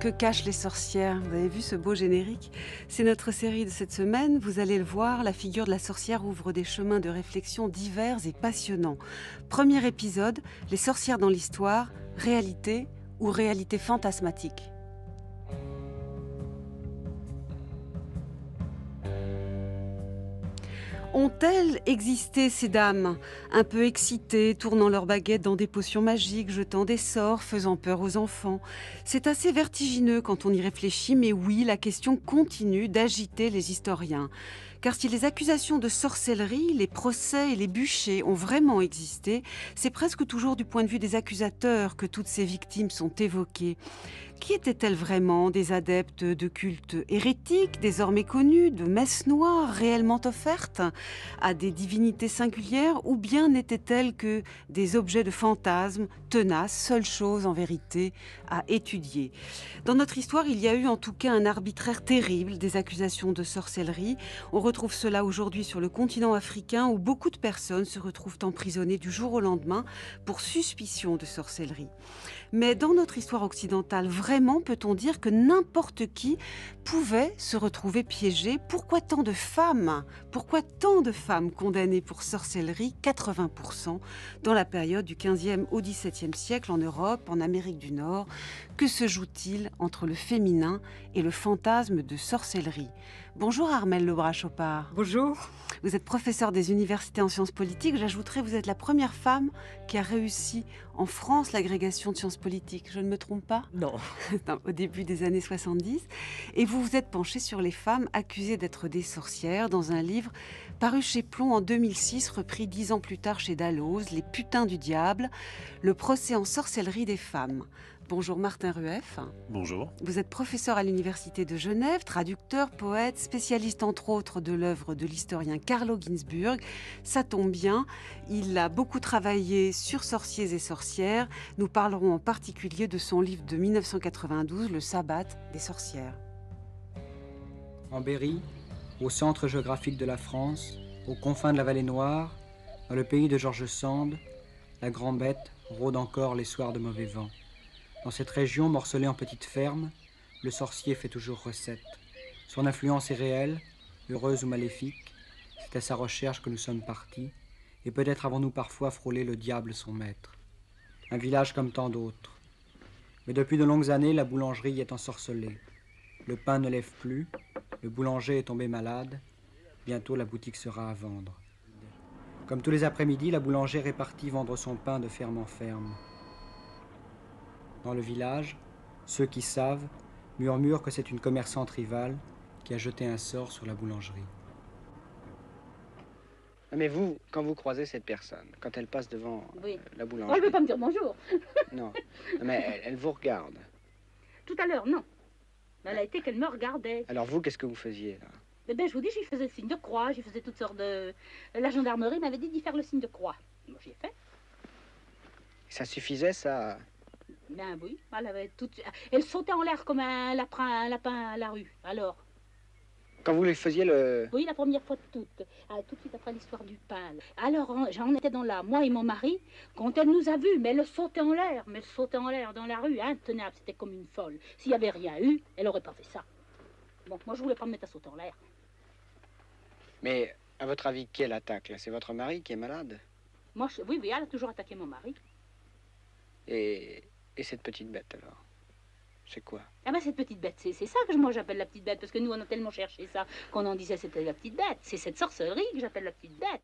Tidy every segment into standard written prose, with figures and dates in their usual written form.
Que cachent les sorcières? Vous avez vu ce beau générique? C'est notre série de cette semaine. Vous allez le voir, la figure de la sorcière ouvre des chemins de réflexion divers et passionnants. Premier épisode, les sorcières dans l'histoire, réalité ou réalité fantasmatique? Ont-elles existé, ces dames, un peu excitées, tournant leurs baguettes dans des potions magiques, jetant des sorts, faisant peur aux enfants? C'est assez vertigineux quand on y réfléchit, mais oui, la question continue d'agiter les historiens. Car si les accusations de sorcellerie, les procès et les bûchers ont vraiment existé, c'est presque toujours du point de vue des accusateurs que toutes ces victimes sont évoquées. Qui étaient-elles vraiment? Des adeptes de cultes hérétiques, désormais connus, de messes noires réellement offertes à des divinités singulières, ou bien n'étaient-elles que des objets de fantasmes, tenaces, seule chose en vérité à étudier? Dans notre histoire, il y a eu en tout cas un arbitraire terrible des accusations de sorcellerie. On retrouve cela aujourd'hui sur le continent africain où beaucoup de personnes se retrouvent emprisonnées du jour au lendemain pour suspicion de sorcellerie. Mais dans notre histoire occidentale, vraiment peut-on dire que n'importe qui pouvait se retrouver piégé? Pourquoi tant de femmes? Pourquoi tant de femmes condamnées pour sorcellerie, 80%, dans la période du 15e au 17e siècle en Europe, en Amérique du Nord? Que se joue-t-il entre le féminin et le fantasme de sorcellerie? Bonjour Armelle Lebras-Chopard. Bonjour. Vous êtes professeure des universités en sciences politiques. J'ajouterais, vous êtes la première femme qui a réussi en France l'agrégation de sciences politiques. Je ne me trompe pas? Non. Au début des années 70. Et vous vous êtes penchée sur les femmes accusées d'être des sorcières dans un livre paru chez Plon en 2006, repris 10 ans plus tard chez Dalloz, Les putains du diable, le procès en sorcellerie des femmes. Bonjour Martin Rueff. Bonjour. Vous êtes professeur à l'Université de Genève, traducteur, poète, spécialiste entre autres de l'œuvre de l'historien Carlo Ginzburg. Ça tombe bien, il a beaucoup travaillé sur sorciers et sorcières. Nous parlerons en particulier de son livre de 1992, Le Sabbat des sorcières. En Berry, au centre géographique de la France, aux confins de la Vallée Noire, dans le pays de George Sand, la grand-bête rôde encore les soirs de mauvais vent. Dans cette région morcelée en petites fermes, le sorcier fait toujours recette. Son influence est réelle, heureuse ou maléfique. C'est à sa recherche que nous sommes partis, et peut-être avons-nous parfois frôlé le diable son maître. Un village comme tant d'autres. Mais depuis de longues années, la boulangerie est ensorcelée. Le pain ne lève plus, le boulanger est tombé malade. Bientôt la boutique sera à vendre. Comme tous les après-midi, la boulangère est partie vendre son pain de ferme en ferme. Dans le village, ceux qui savent murmurent que c'est une commerçante rivale qui a jeté un sort sur la boulangerie. Mais vous, quand vous croisez cette personne, quand elle passe devant la Oh, boulangerie... elle ne veut pas me dire bonjour. Non, mais elle vous regarde. Tout à l'heure, non. Mais elle a été qu'elle me regardait. Alors vous, qu'est-ce que vous faisiez, là? Eh bien, je vous dis, j'y faisais le signe de croix, j'y faisais toutes sortes de... La gendarmerie m'avait dit d'y faire le signe de croix. Moi, j'y ai fait. Ça suffisait, ça? Ben oui, elle avait tout... Elle sautait en l'air comme un lapin à la rue. Alors? Quand vous lui faisiez le... Oui, la première fois de toutes. Tout de suite après l'histoire du pain. Alors, j'en étais dans là, moi et mon mari, quand elle nous a vus, mais elle sautait en l'air, dans la rue, intenable, c'était comme une folle. S'il n'y avait rien eu, elle n'aurait pas fait ça. Bon, moi, je voulais pas me mettre à sauter en l'air. Mais, à votre avis, qui elle attaque, là? C'est votre mari qui est malade? Moi, oui, elle a toujours attaqué mon mari. Et cette petite bête, alors? C'est quoi? Ah ben cette petite bête, c'est ça que moi j'appelle la petite bête, parce que nous on a tellement cherché ça qu'on en disait c'était la petite bête. C'est cette sorcellerie que j'appelle la petite bête.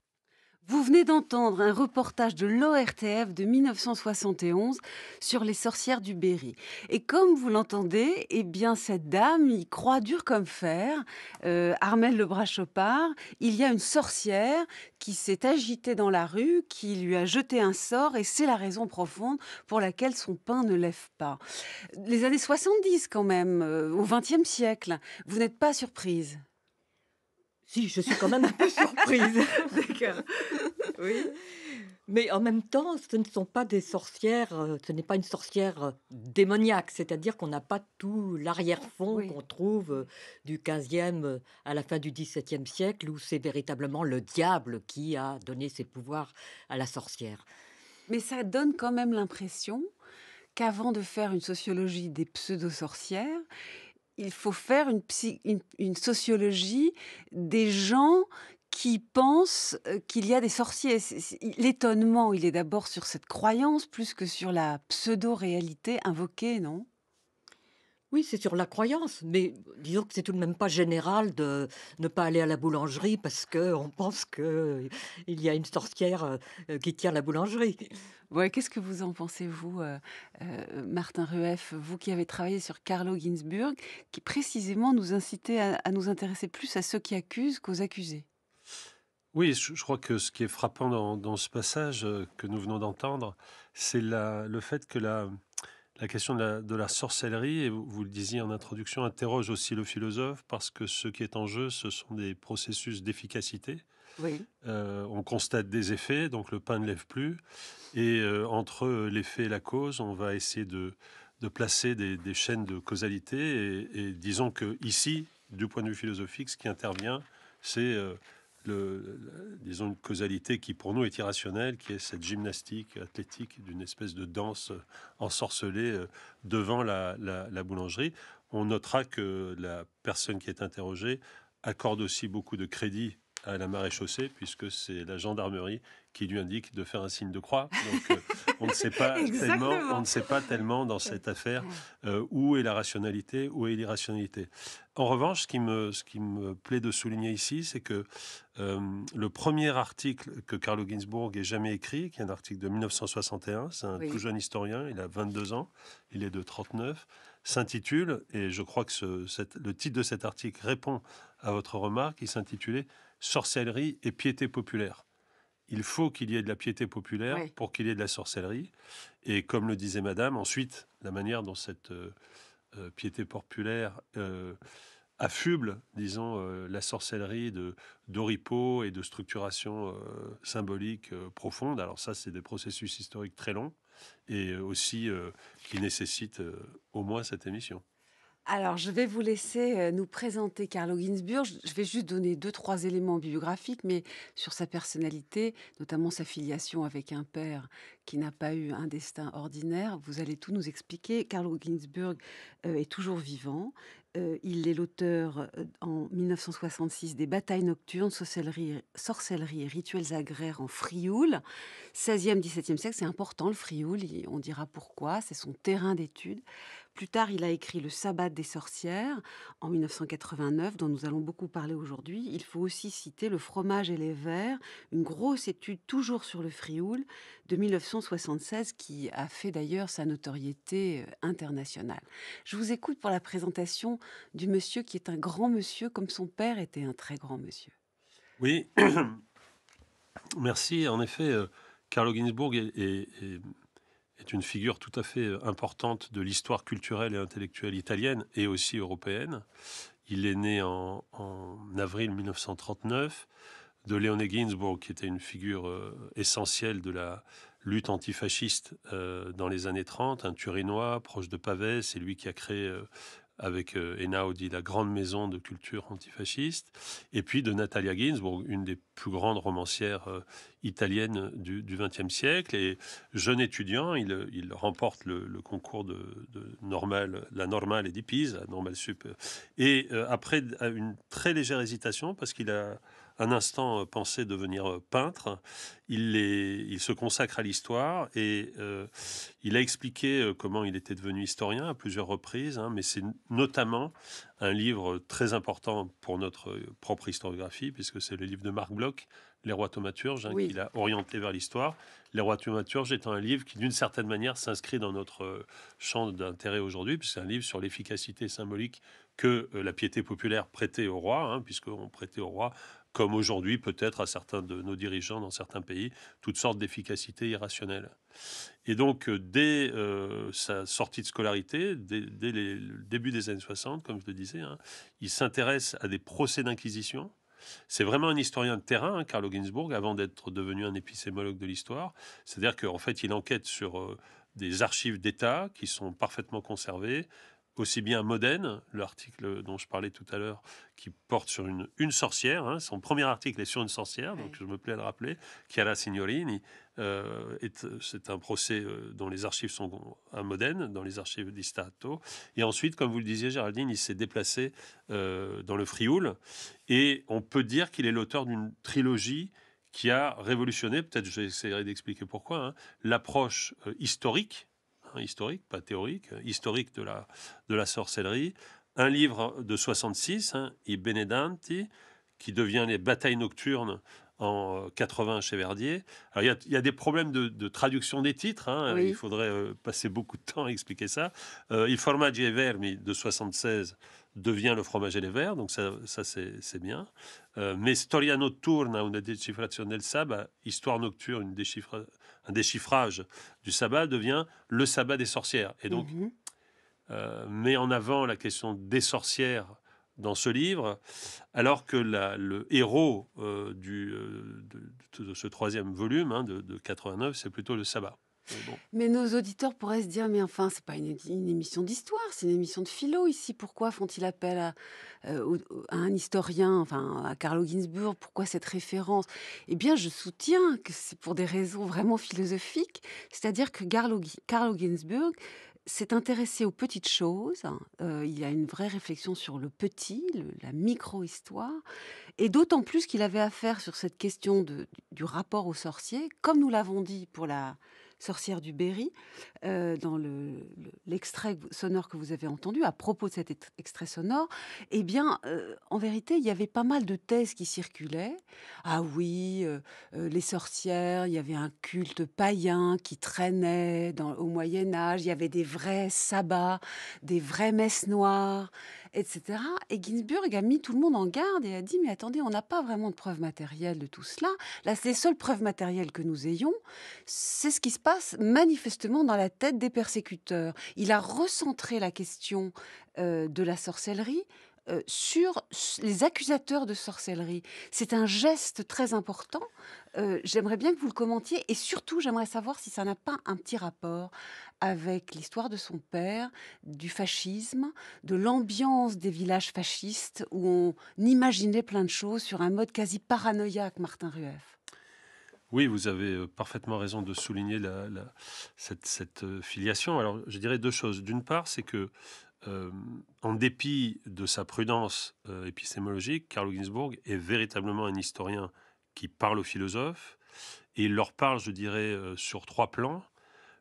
Vous venez d'entendre un reportage de l'ORTF de 1971 sur les sorcières du Berry. Et comme vous l'entendez, eh bien cette dame y croit dur comme fer. Armelle Lebras-Chopard, il y a une sorcière qui s'est agitée dans la rue, qui lui a jeté un sort, et c'est la raison profonde pour laquelle son pain ne lève pas. Les années 70 quand même, au XXe siècle, vous n'êtes pas surprise? Si, je suis quand même un peu surprise. D'accord. Oui. Mais en même temps, ce ne sont pas des sorcières, ce n'est pas une sorcière démoniaque, c'est-à-dire qu'on n'a pas tout l'arrière-fond Oui. qu'on trouve du 15e à la fin du 17e siècle, où c'est véritablement le diable qui a donné ses pouvoirs à la sorcière. Mais ça donne quand même l'impression qu'avant de faire une sociologie des pseudo-sorcières, il faut faire une sociologie des gens qui pensent, qu'il y a des sorciers. L'étonnement, il est d'abord sur cette croyance plus que sur la pseudo-réalité invoquée, non? Oui, c'est sur la croyance, mais disons que c'est tout de même pas général de ne pas aller à la boulangerie parce qu'on pense qu'il y a une sorcière, qui tient la boulangerie. Ouais, qu'est-ce que vous en pensez, vous, Martin Rueff, vous qui avez travaillé sur Carlo Ginzburg, qui précisément nous incitait à nous intéresser plus à ceux qui accusent qu'aux accusés? Oui, je crois que ce qui est frappant dans ce passage que nous venons d'entendre, c'est le fait que la question de la sorcellerie, et vous le disiez en introduction, interroge aussi le philosophe parce que ce qui est en jeu, ce sont des processus d'efficacité. Oui. On constate des effets, donc le pain ne lève plus. Et entre l'effet et la cause, on va essayer de placer des chaînes de causalité. Et disons que ici, du point de vue philosophique, ce qui intervient, c'est disons une causalité qui pour nous est irrationnelle, qui est cette gymnastique athlétique d'une espèce de danse ensorcelée devant la boulangerie. On notera que la personne qui est interrogée accorde aussi beaucoup de crédit à la maréchaussée, puisque c'est la gendarmerie qui lui indique de faire un signe de croix. Donc, on ne sait pas tellement dans cette affaire où est la rationalité, où est l'irrationalité. En revanche, ce qui me plaît de souligner ici, c'est que le premier article que Carlo Ginzburg ait jamais écrit, qui est un article de 1961, c'est un Oui. tout jeune historien, il a 22 ans, il est de 39, s'intitule, et je crois que le titre de cet article répond à votre remarque, il s'intitulait Sorcellerie et piété populaire. Il faut qu'il y ait de la piété populaire Oui. pour qu'il y ait de la sorcellerie. Et comme le disait Madame, ensuite, la manière dont cette piété populaire affuble, disons, la sorcellerie d'oripeaux et de structuration symbolique profonde. Alors ça, c'est des processus historiques très longs et aussi qui nécessitent au moins cette émission. Alors, je vais vous laisser nous présenter Carlo Ginzburg. Je vais juste donner deux, trois éléments biographiques, mais sur sa personnalité, notamment sa filiation avec un père qui n'a pas eu un destin ordinaire. Vous allez tout nous expliquer. Carlo Ginzburg est toujours vivant. Il est l'auteur en 1966 des Batailles nocturnes, sorcellerie et rituels agraires en Frioul. 16e, 17e siècle, c'est important le Frioul, on dira pourquoi, c'est son terrain d'étude. Plus tard, il a écrit Le Sabbat des sorcières en 1989, dont nous allons beaucoup parler aujourd'hui. Il faut aussi citer Le fromage et les vers, une grosse étude toujours sur le Frioul de 1976 qui a fait d'ailleurs sa notoriété internationale. Je vous écoute pour la présentation du monsieur qui est un grand monsieur comme son père était un très grand monsieur. Oui, merci. En effet, Carlo Ginzburg est une figure tout à fait importante de l'histoire culturelle et intellectuelle italienne et aussi européenne. Il est né en avril 1939 de Leone Ginzburg, qui était une figure essentielle de la lutte antifasciste dans les années 30, un Turinois proche de Pavès. C'est lui qui a créé avec Einaudi, la grande maison de culture antifasciste, et puis de Natalia Ginzburg, une des plus grandes romancières italiennes du XXe siècle. Et jeune étudiant, il remporte le concours de la Normale et di Pisa, Normale Sup. Et après une très légère hésitation, parce qu'il a un instant pensé devenir peintre, il se consacre à l'histoire et il a expliqué comment il était devenu historien à plusieurs reprises, mais c'est notamment un livre très important pour notre propre historiographie, puisque c'est le livre de Marc Bloch, Les Rois thaumaturges, Oui. qu'il a orienté vers l'histoire. Les Rois thaumaturges étant un livre qui, d'une certaine manière, s'inscrit dans notre champ d'intérêt aujourd'hui, puisque c'est un livre sur l'efficacité symbolique que la piété populaire prêtait au roi, puisqu'on prêtait au roi, comme aujourd'hui peut-être à certains de nos dirigeants dans certains pays, toutes sortes d'efficacités irrationnelles. Et donc, dès sa sortie de scolarité, dès le début des années 60, comme je le disais, il s'intéresse à des procès d'inquisition. C'est vraiment un historien de terrain, Carlo Ginzburg, avant d'être devenu un épistémologue de l'histoire. C'est-à-dire qu'en fait, il enquête sur des archives d'État qui sont parfaitement conservées, aussi bien Modène, l'article dont je parlais tout à l'heure, qui porte sur une sorcière. Hein, son premier article est sur une sorcière, donc je me plais à le rappeler. Chiara Signorini. C'est un procès dont les archives sont à Modène, dans les archives di Stato. Et ensuite, comme vous le disiez, Géraldine, il s'est déplacé dans le Frioul. Et on peut dire qu'il est l'auteur d'une trilogie qui a révolutionné, peut-être j'essaierai d'expliquer pourquoi, hein, l'approche historique, pas théorique, historique de la sorcellerie. Un livre de 66, hein, I Benedanti, qui devient les batailles nocturnes en 80 chez Verdier. Alors, il y a des problèmes de traduction des titres. Hein, Oui. il faudrait passer beaucoup de temps à expliquer ça. Il Formaggi e Vermi de 76 devient le fromage et les vers, donc ça c'est bien. Mais Storia notturna, una decifrazione del sabbat, histoire nocturne, un déchiffrage du sabbat devient le sabbat des sorcières. Et donc, met en avant la question des sorcières dans ce livre, alors que le héros de ce troisième volume, hein, de 89, c'est plutôt le sabbat. Bon. Mais nos auditeurs pourraient se dire, mais enfin, c'est pas une émission d'histoire, c'est une émission de philo ici. Pourquoi font-ils appel à un historien, enfin à Carlo Ginzburg? Pourquoi cette référence? Eh bien, je soutiens que c'est pour des raisons vraiment philosophiques. C'est-à-dire que Carlo Ginzburg s'est intéressé aux petites choses. Il y a une vraie réflexion sur le petit, la micro-histoire. Et d'autant plus qu'il avait affaire sur cette question du rapport aux sorciers, comme nous l'avons dit pour la sorcière du Berry, dans l'extrait sonore que vous avez entendu, à propos de cet extrait sonore, eh bien, en vérité, il y avait pas mal de thèses qui circulaient. Ah oui, les sorcières, il y avait un culte païen qui traînait au Moyen-Âge, il y avait des vrais sabbats, des vraies messes noires, etc. Et Ginsburg a mis tout le monde en garde et a dit, mais attendez, on n'a pas vraiment de preuves matérielles de tout cela. Là, les seules preuves matérielles que nous ayons, c'est ce qui se passe manifestement dans la tête des persécuteurs. Il a recentré la question de la sorcellerie sur les accusateurs de sorcellerie. C'est un geste très important. J'aimerais bien que vous le commentiez et surtout, j'aimerais savoir si ça n'a pas un petit rapport avec l'histoire de son père, du fascisme, de l'ambiance des villages fascistes où on imaginait plein de choses sur un mode quasi paranoïaque, Martin Rueff. Oui, vous avez parfaitement raison de souligner cette filiation. Alors, je dirais deux choses. D'une part, c'est que, en dépit de sa prudence épistémologique, Carlo Ginzburg est véritablement un historien qui parle aux philosophes, et il leur parle, je dirais, sur trois plans.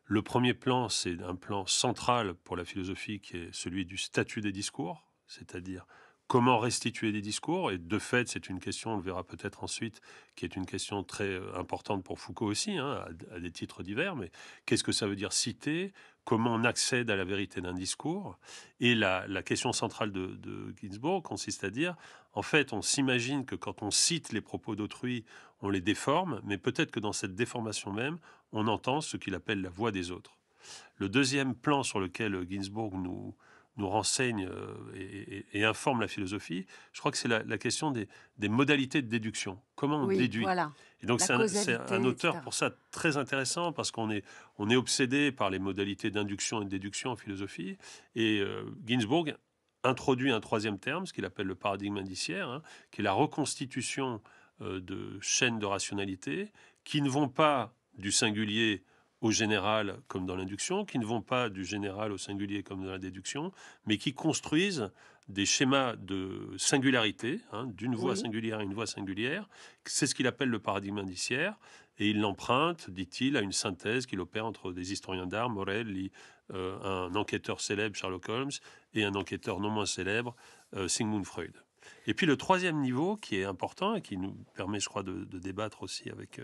Le premier plan, c'est un plan central pour la philosophie, qui est celui du statut des discours, c'est-à-dire comment restituer des discours. Et de fait, c'est une question, on le verra peut-être ensuite, qui est une question très importante pour Foucault aussi, hein, à des titres divers. Mais qu'est-ce que ça veut dire citer? Comment on accède à la vérité d'un discours? Et la question centrale de Ginzburg consiste à dire, en fait, on s'imagine que quand on cite les propos d'autrui, on les déforme, mais peut-être que dans cette déformation même, on entend ce qu'il appelle la voix des autres. Le deuxième plan sur lequel Ginzburg nous renseigne et informe la philosophie, je crois que c'est la question des modalités de déduction. Comment on déduit. Voilà. Et donc c'est un auteur etc. Pour ça très intéressant, parce qu'on est obsédé par les modalités d'induction et de déduction en philosophie. Et Ginzburg introduit un troisième terme, ce qu'il appelle le paradigme indiciaire, hein, qui est la reconstitution de chaînes de rationalité qui ne vont pas du singulier au général comme dans l'induction, qui ne vont pas du général au singulier comme dans la déduction, mais qui construisent des schémas de singularité, hein, d'une voie singulière à une voie singulière. C'est ce qu'il appelle le paradigme indiciaire, et il l'emprunte, dit-il, à une synthèse qu'il opère entre des historiens d'art, Morelli, un enquêteur célèbre, Sherlock Holmes, et un enquêteur non moins célèbre, Sigmund Freud. Et puis le troisième niveau, qui est important et qui nous permet, je crois, de débattre aussi avec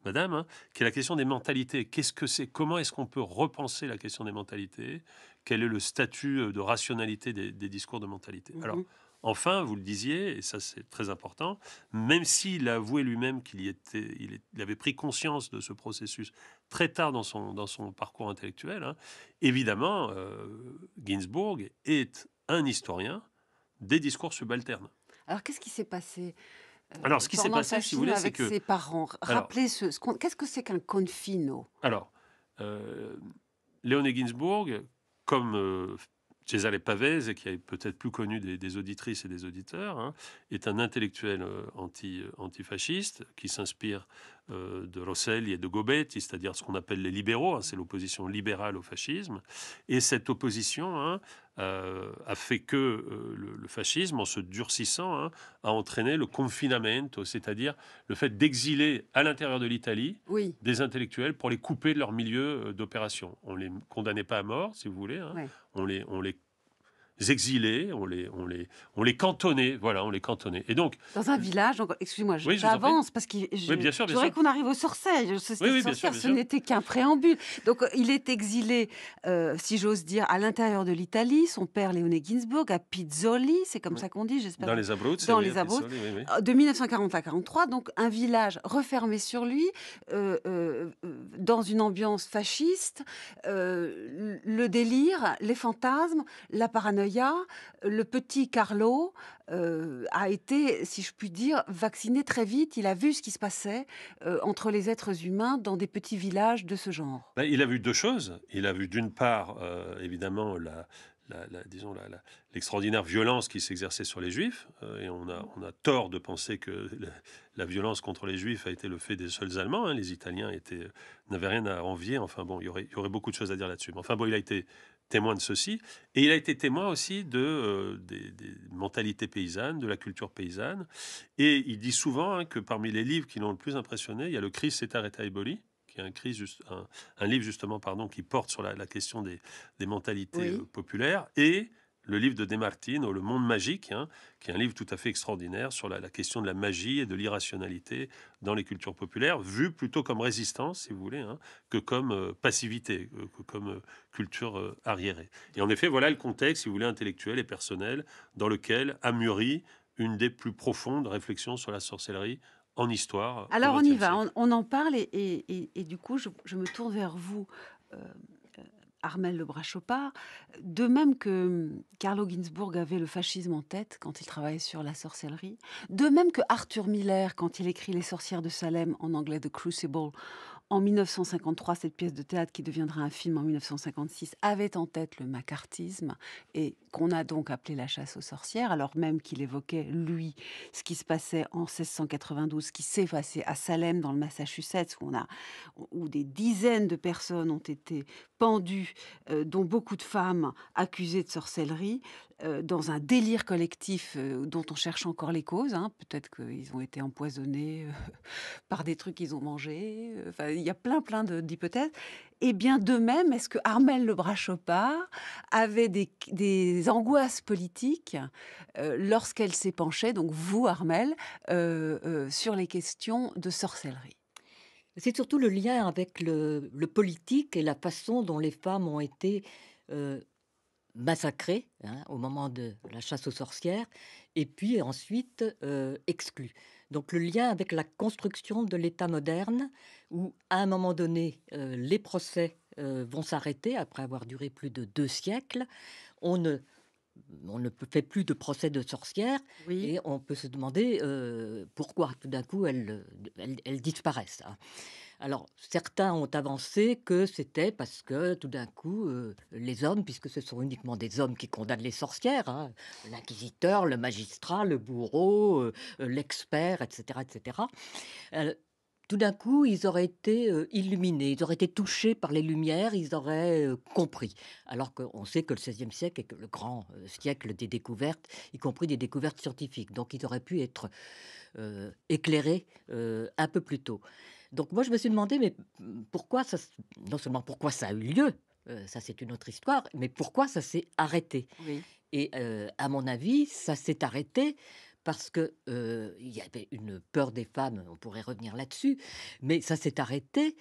Madame, hein, qui est la question des mentalités. Qu'est-ce que c'est? Comment est-ce qu'on peut repenser la question des mentalités? Quel est le statut de rationalité des discours de mentalité? Alors, enfin, vous le disiez, et ça c'est très important, même s'il a avoué lui-même il avait pris conscience de ce processus très tard dans son parcours intellectuel, hein, évidemment, Ginzburg est un historien des discours subalternes. Alors, qu'est-ce qui s'est passé alors, ce qui s'est passé, si vous voulez, c'est que... avec ses parents. Rappelez qu'est-ce que c'est qu'un confino? Alors, Léoné Ginzburg, comme Cesare Pavese, qui est peut-être plus connu des auditrices et des auditeurs, hein, est un intellectuel antifasciste qui s'inspire de Rosselli et de Gobetti, c'est-à-dire ce qu'on appelle les libéraux, hein, c'est l'opposition libérale au fascisme. Et cette opposition, hein, a fait que le fascisme, en se durcissant, hein, a entraîné le confinamento, c'est-à-dire le fait d'exiler à l'intérieur de l'Italie Oui. des intellectuels pour les couper de leur milieu d'opération. On ne les condamnait pas à mort, si vous voulez, hein. Ouais. On les exilait, on les cantonnait, voilà, on les cantonnait. Et donc, Dans un village, excusez-moi, Oui, je vous en prie. j'avance parce que oui, bien sûr, je bien voudrais sûr. qu'on arrive aux sorcières. Oui, bien sûr, Sorcières, bien ce sûr. n'était qu'un préambule. Donc, il est exilé, si j'ose dire, à l'intérieur de l'Italie. Son père, Léone Ginsburg, à Pizzoli, c'est comme Oui. ça qu'on dit, j'espère. Dans les Abruzzi, Dans oui, les à Abruzzi. Pizzoli, oui, oui. De 1940 à 43, donc un village refermé sur lui, dans une ambiance fasciste, le délire, les fantasmes, la paranoïa. Le petit Carlo a été, si je puis dire, vacciné très vite. Il a vu ce qui se passait entre les êtres humains dans des petits villages de ce genre. Ben, il a vu deux choses. Il a vu d'une part, évidemment, l'extraordinaire violence qui s'exerçait sur les Juifs. Et on a tort de penser que la violence contre les Juifs a été le fait des seuls Allemands, hein. Les Italiens n'avaient rien à envier. Enfin bon, il y aurait beaucoup de choses à dire là-dessus. Mais enfin bon, il a été témoin de ceci. Et il a été témoin aussi des mentalités paysannes, de la culture paysanne. Et il dit souvent, hein, que parmi les livres qui l'ont le plus impressionné, il y a le Christ et Arrêta Eboli, qui est un livre justement, qui porte sur la question des mentalités Oui. populaires, et le livre de De Martino, Le Monde Magique, hein, qui est un livre tout à fait extraordinaire sur la question de la magie et de l'irrationalité dans les cultures populaires, vue plutôt comme résistance, si vous voulez, hein, que comme passivité, que comme culture arriérée. Et en effet, voilà le contexte, si vous voulez, intellectuel et personnel, dans lequel a mûri une des plus profondes réflexions sur la sorcellerie en histoire. Alors au on y XXe va, siècle. on en parle et du coup je me tourne vers vous, euh, Armel Lebras-Chopard. De même que Carlo Ginzburg avait le fascisme en tête quand il travaillait sur la sorcellerie, de même que Arthur Miller quand il écrit Les sorcières de Salem, en anglais The Crucible, en 1953, cette pièce de théâtre qui deviendra un film en 1956 avait en tête le macartisme et qu'on a donc appelé la chasse aux sorcières, alors même qu'il évoquait, lui, ce qui se passait en 1692, ce qui s'est passé à Salem, dans le Massachusetts, où des dizaines de personnes ont été pendues, dont beaucoup de femmes accusées de sorcellerie, dans un délire collectif dont on cherche encore les causes, hein. Peut-être qu'ils ont été empoisonnés par des trucs qu'ils ont mangés. Enfin, il y a plein d'hypothèses. Et bien de même, est-ce que Armel Lebras-Chopard avait des angoisses politiques lorsqu'elle s'est penchée, donc vous, Armel, sur les questions de sorcellerie? C'est surtout le lien avec le politique et la façon dont les femmes ont été massacrées, hein, au moment de la chasse aux sorcières, et puis ensuite exclues. Donc le lien avec la construction de l'État moderne, où à un moment donné, les procès vont s'arrêter après avoir duré plus de 2 siècles. On ne, on ne fait plus de procès de sorcières, Oui. et on peut se demander pourquoi tout d'un coup elles disparaissent, hein. Alors, certains ont avancé que c'était parce que tout d'un coup, les hommes, puisque ce sont uniquement des hommes qui condamnent les sorcières, hein, l'inquisiteur, le magistrat, le bourreau, l'expert, etc., tout d'un coup, ils auraient été illuminés, ils auraient été touchés par les lumières, ils auraient compris. Alors qu'on sait que le XVIe siècle est le grand siècle des découvertes, y compris des découvertes scientifiques. Donc, ils auraient pu être éclairés un peu plus tôt. Donc moi, je me suis demandé, mais pourquoi ça, non seulement pourquoi ça a eu lieu, ça c'est une autre histoire, mais pourquoi ça s'est arrêté? Oui. Et à mon avis, ça s'est arrêté parce que il y avait une peur des femmes, on pourrait revenir là-dessus, mais ça s'est arrêté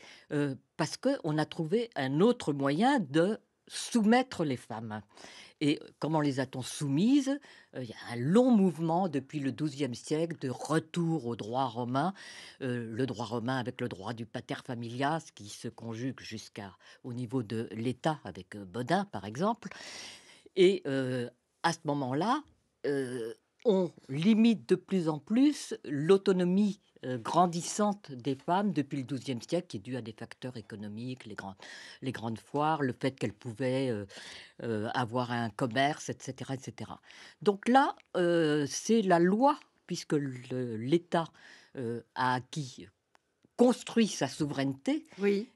parce qu'on a trouvé un autre moyen de soumettre les femmes. Et comment les a-t-on soumises? Il y a un long mouvement depuis le XIIe siècle de retour au droit romain, le droit romain avec le droit du pater familias qui se conjugue jusqu'au niveau de l'État avec Bodin par exemple. Et à ce moment-là, on limite de plus en plus l'autonomie grandissante des femmes depuis le XIIe siècle, qui est due à des facteurs économiques, les grandes foires, le fait qu'elles pouvaient avoir un commerce, etc., etc. Donc là, c'est la loi, puisque l'État a acquis, construit sa souveraineté, Oui.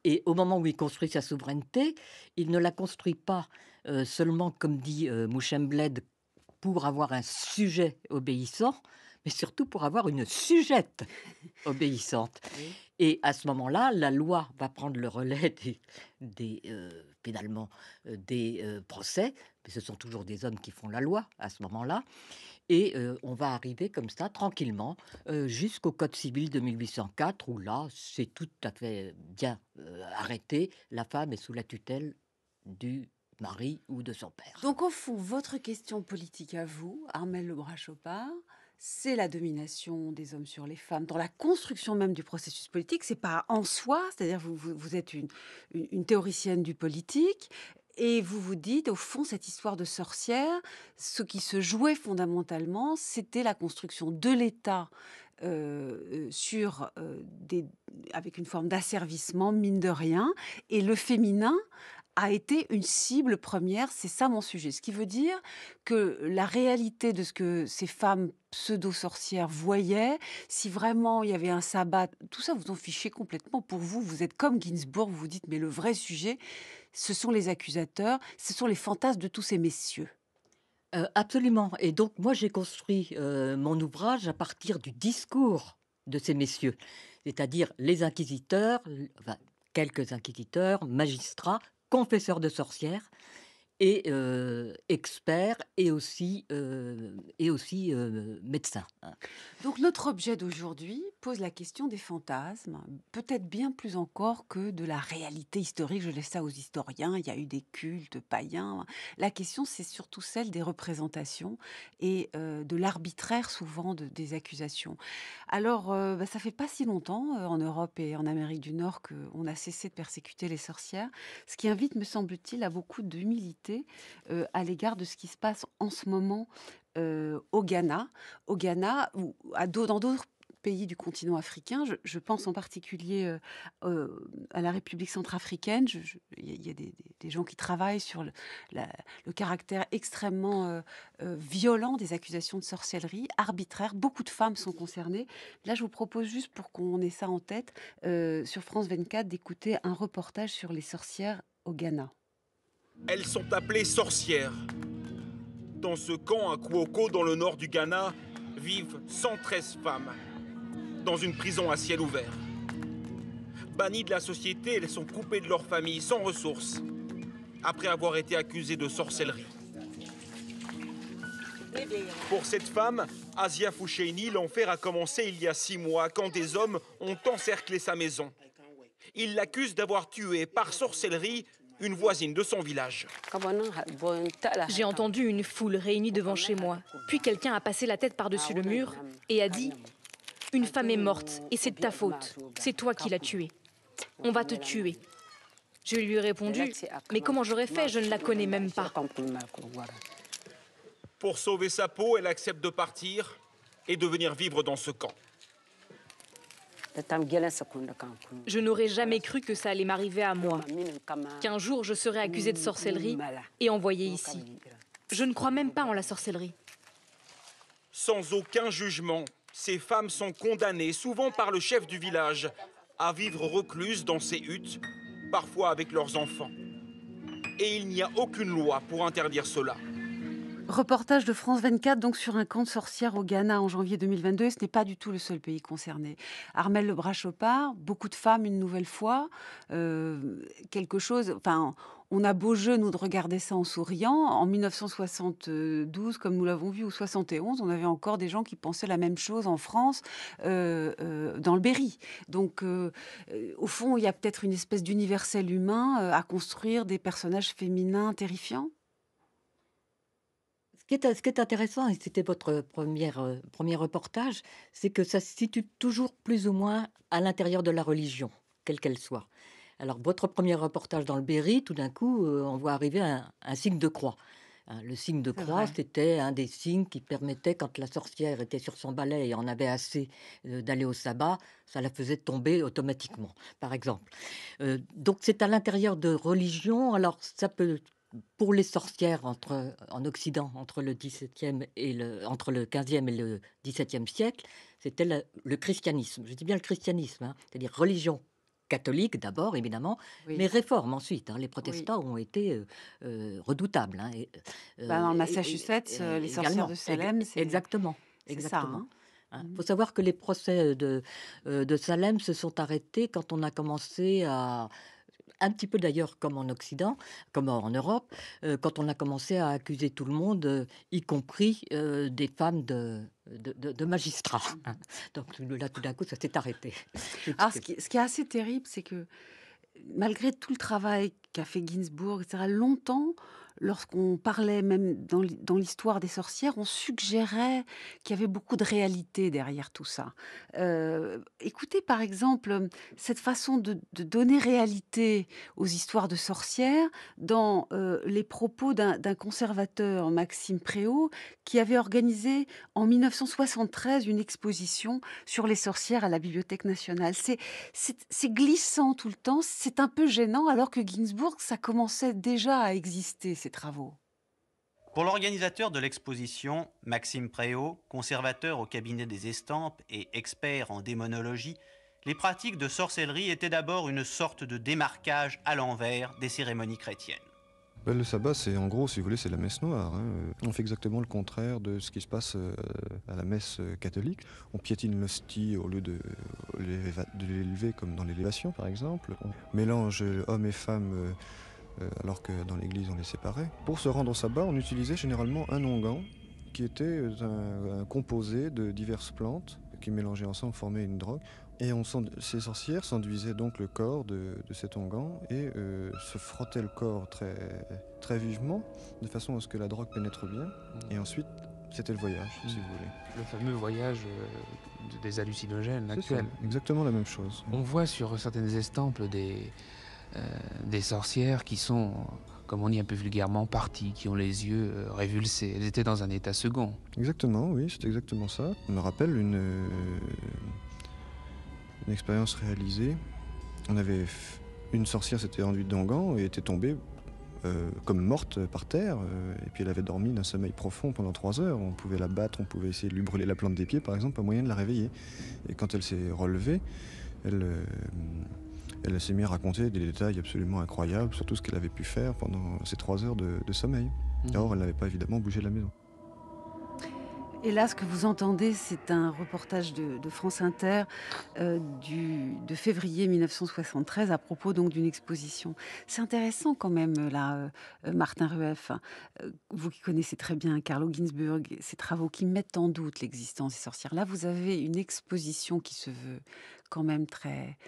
et au moment où il construit sa souveraineté, il ne la construit pas seulement, comme dit Mouchembled, pour avoir un sujet obéissant, mais surtout pour avoir une sujette obéissante. Oui. Et à ce moment-là, la loi va prendre le relais pénalement, des procès, mais ce sont toujours des hommes qui font la loi à ce moment-là, et on va arriver comme ça, tranquillement, jusqu'au Code civil de 1804, où là, c'est tout à fait bien arrêté, la femme est sous la tutelle du mari ou de son père. Donc, au fond, votre question politique à vous, Armelle Lebras-Chopard, c'est la domination des hommes sur les femmes dans la construction même du processus politique. C'est pas en soi, c'est-à-dire vous êtes une théoricienne du politique et vous vous dites, au fond, cette histoire de sorcière, ce qui se jouait fondamentalement, c'était la construction de l'État avec une forme d'asservissement, mine de rien, et le féminin a été une cible première, c'est ça mon sujet. Ce qui veut dire que la réalité de ce que ces femmes pseudo-sorcières voyaient, si vraiment il y avait un sabbat, tout ça vous en fichez complètement. Pour vous, vous êtes comme Ginsburg, vous vous dites, mais le vrai sujet, ce sont les accusateurs, ce sont les fantasmes de tous ces messieurs. Absolument. Et donc, moi, j'ai construit mon ouvrage à partir du discours de ces messieurs, c'est-à-dire les inquisiteurs, enfin, quelques inquisiteurs, magistrats, confesseurs de sorcières et experts et aussi médecins. Donc notre objet d'aujourd'hui pose la question des fantasmes, peut-être bien plus encore que de la réalité historique. Je laisse ça aux historiens, il y a eu des cultes païens. La question, c'est surtout celle des représentations et de l'arbitraire souvent des accusations. Alors, ça fait pas si longtemps en Europe et en Amérique du Nord qu'on a cessé de persécuter les sorcières, ce qui invite, me semble-t-il, à beaucoup d'humilité à l'égard de ce qui se passe en ce moment au Ghana, ou dans d'autres pays du continent africain. Je pense en particulier à la République centrafricaine. Il y a des gens qui travaillent sur le caractère extrêmement violent des accusations de sorcellerie, arbitraire. Beaucoup de femmes sont concernées. Là, je vous propose juste, pour qu'on ait ça en tête, sur France 24, d'écouter un reportage sur les sorcières au Ghana. Elles sont appelées sorcières. Dans ce camp à Kwoko, dans le nord du Ghana, vivent 113 femmes, dans une prison à ciel ouvert. Bannies de la société, elles sont coupées de leur famille, sans ressources, après avoir été accusées de sorcellerie. Pour cette femme, Asia Foucheini, l'enfer a commencé il y a 6 mois, quand des hommes ont encerclé sa maison. Ils l'accusent d'avoir tué par sorcellerie une voisine de son village. J'ai entendu une foule réunie devant chez moi. Puis quelqu'un a passé la tête par-dessus le mur et a dit « Une femme est morte et c'est de ta faute. C'est toi qui l'as tuée. On va te tuer. » Je lui ai répondu « Mais comment j'aurais fait? Je ne la connais même pas. » Pour sauver sa peau, elle accepte de partir et de venir vivre dans ce camp. Je n'aurais jamais cru que ça allait m'arriver à moi, qu'un jour je serais accusée de sorcellerie et envoyée ici. Je ne crois même pas en la sorcellerie. Sans aucun jugement, ces femmes sont condamnées, souvent par le chef du village, à vivre recluses dans ces huttes, parfois avec leurs enfants. Et il n'y a aucune loi pour interdire cela. Reportage de France 24 donc sur un camp de sorcières au Ghana en janvier 2022. Ce n'est pas du tout le seul pays concerné. Armelle Lebras-Chopard, beaucoup de femmes une nouvelle fois. Quelque chose... Enfin, on a beau jeu, nous, de regarder ça en souriant. En 1972, comme nous l'avons vu, ou 71, on avait encore des gens qui pensaient la même chose en France, dans le Berry. Donc, au fond, il y a peut-être une espèce d'universel humain à construire des personnages féminins terrifiants. Ce qui est intéressant, et c'était votre premier reportage, c'est que ça se situe toujours plus ou moins à l'intérieur de la religion, quelle qu'elle soit. Alors, votre premier reportage dans le Berry, tout d'un coup, on voit arriver un signe de croix. Le signe de C'est croix, vrai. c'était un des signes qui permettait, quand la sorcière était sur son balai et en avait assez d'aller au sabbat, ça la faisait tomber automatiquement, par exemple. Donc c'est à l'intérieur de religions. Alors ça peut, pour les sorcières en Occident, entre le 17e et entre le 15e et le 17e siècle, c'était le christianisme. Je dis bien le christianisme, hein, c'est-à-dire religion catholique d'abord, évidemment, mais Oui, réforme ensuite, hein. Les oui. protestants ont été redoutables, hein, Dans le Massachusetts, les sorcières de également. Salem, Exactement, c'est ça, exactement. hein. Il Mmh. faut savoir que les procès de Salem se sont arrêtés quand on a commencé à, un petit peu d'ailleurs comme en Occident, comme en Europe, quand on a commencé à accuser tout le monde, y compris des femmes de magistrats, hein. Donc là, tout d'un coup, ça s'est arrêté. Tout de Alors suite. ce qui est assez terrible, c'est que malgré tout le travail qu'a fait Ginsburg et cetera, longtemps, lorsqu'on parlait même dans l'histoire des sorcières, on suggérait qu'il y avait beaucoup de réalité derrière tout ça. Écoutez, par exemple, cette façon de donner réalité aux histoires de sorcières dans, les propos d'un conservateur, Maxime Préau, qui avait organisé en 1973 une exposition sur les sorcières à la Bibliothèque nationale. C'est glissant tout le temps, c'est un peu gênant alors que Ginsburg, ça commençait déjà à exister, ces travaux. Pour l'organisateur de l'exposition, Maxime Préau, conservateur au cabinet des estampes et expert en démonologie, les pratiques de sorcellerie étaient d'abord une sorte de démarquage à l'envers des cérémonies chrétiennes. Le sabbat, c'est en gros, si vous voulez, c'est la messe noire, hein. On fait exactement le contraire de ce qui se passe à la messe catholique. On piétine l'hostie au lieu de l'élever comme dans l'élévation, par exemple. On mélange hommes et femmes alors que dans l'église, on les séparait. Pour se rendre au sabbat, on utilisait généralement un onguent qui était un composé de diverses plantes qui mélangées ensemble formaient une drogue. Et ces sorcières s'enduisaient donc le corps de cet onguent et se frottaient le corps très, très vivement, de façon à ce que la drogue pénètre bien. Et ensuite, c'était le voyage, si vous voulez. Le fameux voyage des hallucinogènes C'est actuels. ça, exactement la même chose. On voit sur certaines estampes des sorcières qui sont, comme on dit un peu vulgairement, parties, qui ont les yeux révulsés. Elles étaient dans un état second. Exactement, oui, c'est exactement ça. On me rappelle une expérience réalisée. Une sorcière s'était enduite d'onguent et était tombée comme morte par terre. Et puis elle avait dormi d'un sommeil profond pendant 3 heures. On pouvait la battre, on pouvait essayer de lui brûler la plante des pieds, par exemple, pas moyen de la réveiller. Et quand elle s'est relevée, elle s'est mise à raconter des détails absolument incroyables sur tout ce qu'elle avait pu faire pendant ces 3 heures de sommeil. Or, elle n'avait pas évidemment bougé de la maison. Et là, ce que vous entendez, c'est un reportage de France Inter de février 1973 à propos donc d'une exposition. C'est intéressant quand même, là, Martin Rueff, hein, vous qui connaissez très bien Carlo Ginzburg, ces travaux qui mettent en doute l'existence des sorcières. Là, vous avez une exposition qui se veut quand même très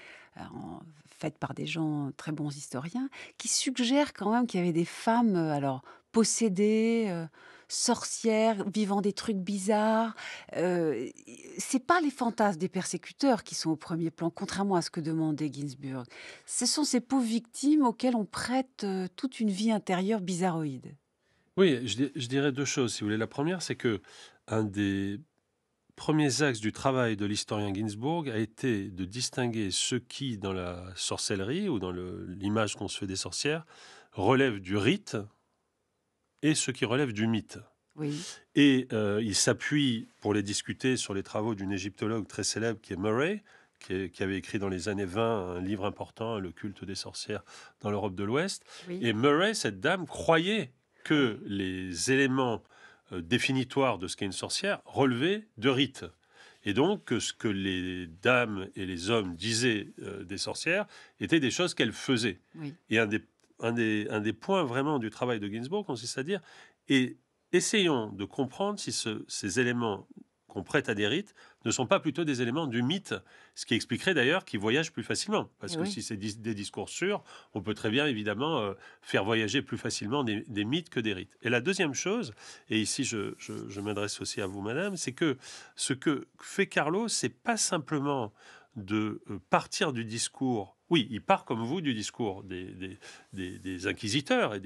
faite par des gens très bons historiens, qui suggère quand même qu'il y avait des femmes, alors possédées, sorcières, vivant des trucs bizarres. C'est pas les fantasmes des persécuteurs qui sont au premier plan, contrairement à ce que demandait Ginsburg. Ce sont ces pauvres victimes auxquelles on prête toute une vie intérieure bizarroïde. Oui, je dirais 2 choses, si vous voulez. La première, c'est que un des premiers axes du travail de l'historien Ginsburg a été de distinguer ce qui, dans la sorcellerie ou dans l'image qu'on se fait des sorcières, relève du rite et ce qui relève du mythe. Oui. Et il s'appuie pour les discuter sur les travaux d'une égyptologue très célèbre qui est Murray, qui avait écrit dans les années 20 un livre important, Le culte des sorcières dans l'Europe de l'Ouest. Oui. Et Murray, cette dame, croyait que les éléments définitoires de ce qu'est une sorcière relevaient de rites. Et donc que ce que les dames et les hommes disaient des sorcières étaient des choses qu'elles faisaient. Oui. Et un des points vraiment du travail de Ginsburg consiste à dire, et essayons de comprendre si ces éléments qu'on prête à des rites ne sont pas plutôt des éléments du mythe, ce qui expliquerait d'ailleurs qu'ils voyagent plus facilement. Parce que Oui. si c'est des discours sûrs, on peut très bien évidemment faire voyager plus facilement des mythes que des rites. Et la deuxième chose, et ici je m'adresse aussi à vous madame, c'est que ce que fait Carlo, c'est pas simplement de partir du discours. Oui, il part comme vous du discours des inquisiteurs et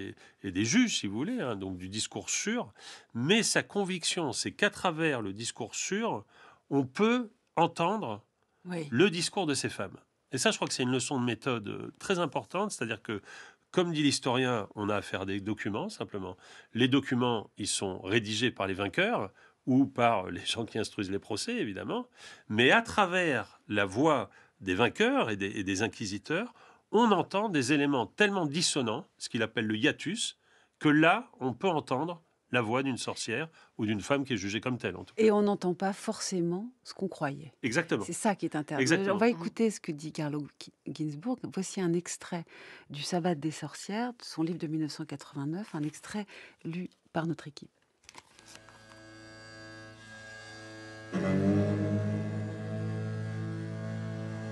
des juges, si vous voulez, hein, donc du discours sûr. Mais sa conviction, c'est qu'à travers le discours sûr, on peut entendre le discours de ces femmes. Et ça, je crois que c'est une leçon de méthode très importante, c'est-à-dire que, comme dit l'historien, on a affaire à des documents, simplement. Les documents, ils sont rédigés par les vainqueurs ou par les gens qui instruisent les procès, évidemment. Mais à travers la voix des vainqueurs et des inquisiteurs, on entend des éléments tellement dissonants, ce qu'il appelle le hiatus, que là, on peut entendre la voix d'une sorcière ou d'une femme qui est jugée comme telle, en tout cas. Et on n'entend pas forcément ce qu'on croyait. Exactement. C'est ça qui est intéressant. Exactement. On va écouter ce que dit Carlo Ginzburg. Voici un extrait du Sabbat des sorcières, de son livre de 1989, un extrait lu par notre équipe.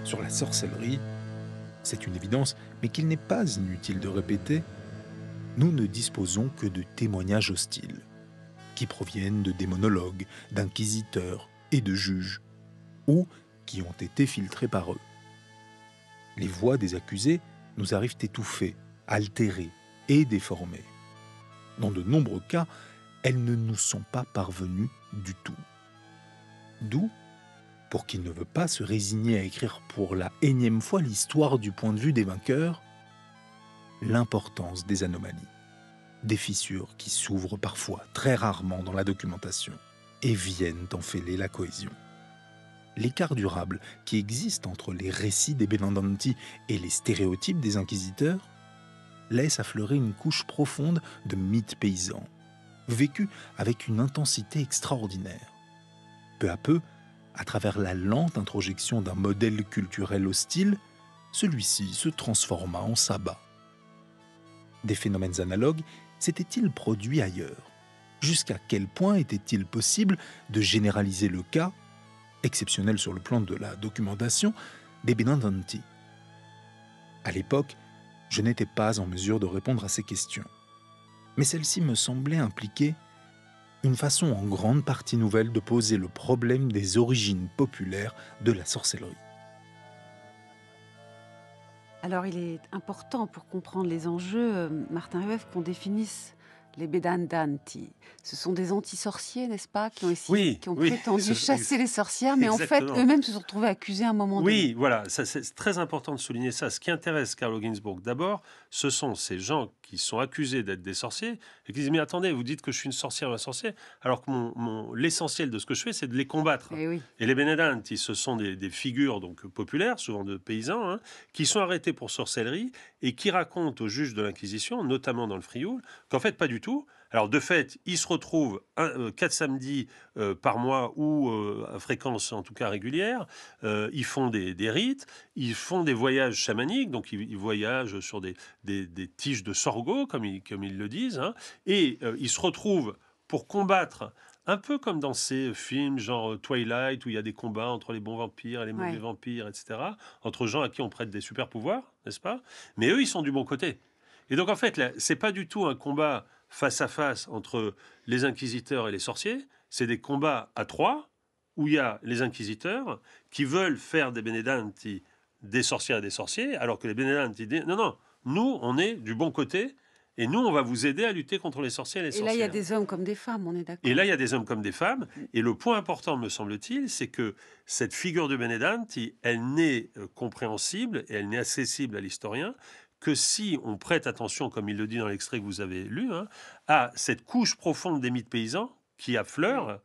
Sur la sorcellerie, c'est une évidence, mais qu'il n'est pas inutile de répéter, nous ne disposons que de témoignages hostiles, qui proviennent de démonologues, d'inquisiteurs et de juges, ou qui ont été filtrés par eux. Les voix des accusés nous arrivent étouffées, altérées et déformées. Dans de nombreux cas, elles ne nous sont pas parvenues du tout. D'où, pour qui ne veut pas se résigner à écrire pour la énième fois l'histoire du point de vue des vainqueurs, l'importance des anomalies, des fissures qui s'ouvrent parfois, très rarement dans la documentation, et viennent enfêler la cohésion. L'écart durable qui existe entre les récits des Benandanti et les stéréotypes des inquisiteurs laisse affleurer une couche profonde de mythes paysans, vécus avec une intensité extraordinaire. Peu à peu, à travers la lente introjection d'un modèle culturel hostile, celui-ci se transforma en sabbat. Des phénomènes analogues s'étaient-ils produits ailleurs? Jusqu'à quel point était-il possible de généraliser le cas, exceptionnel sur le plan de la documentation, des Benandanti? À l'époque, je n'étais pas en mesure de répondre à ces questions. Mais celle-ci me semblait impliquer une façon en grande partie nouvelle de poser le problème des origines populaires de la sorcellerie. Alors, il est important pour comprendre les enjeux, Martin Rueff, qu'on définisse les Benandanti. Ce sont des anti-sorciers, n'est-ce pas, qui ont essayé, qui ont prétendu chasser les sorcières, mais exactement. En fait, eux-mêmes se sont retrouvés accusés à un moment donné. Oui, voilà, c'est très important de souligner ça. Ce qui intéresse Carlo Ginzburg, d'abord, ce sont ces gens qui sont accusés d'être des sorciers et qui disent « Mais attendez, vous dites que je suis une sorcière ou un sorcier, alors que l'essentiel de ce que je fais, c'est de les combattre. » Et les Benandanti, ce sont des figures donc populaires, souvent de paysans, hein, qui sont arrêtés pour sorcellerie et qui racontent aux juges de l'Inquisition, notamment dans le Frioul, qu'en fait, pas du tout. Alors, de fait, ils se retrouvent 4 samedis par mois ou à fréquence, en tout cas régulière. Ils font des rites, ils font des voyages chamaniques, donc ils voyagent sur des tiges de sorgho, comme ils le disent, hein, et ils se retrouvent pour combattre, un peu comme dans ces films genre Twilight, où il y a des combats entre les bons vampires et les mauvais vampires, etc., entre gens à qui on prête des super pouvoirs, n'est-ce pas? Mais eux, ils sont du bon côté. Et donc, en fait, c'est pas du tout un combat face à face entre les inquisiteurs et les sorciers, c'est des combats à 3, où il y a les inquisiteurs qui veulent faire des Benandanti des sorcières et des sorciers, alors que les Benandanti disent non, nous, on est du bon côté, et nous, on va vous aider à lutter contre les sorciers et les sorcières. Et là, il y a des hommes comme des femmes, on est d'accord. Et là, il y a des hommes comme des femmes, et le point important, me semble-t-il, c'est que cette figure de Benandanti, elle n'est compréhensible, et elle n'est accessible à l'historien, que si on prête attention, comme il le dit dans l'extrait que vous avez lu, hein, à cette couche profonde des mythes paysans qui affleure,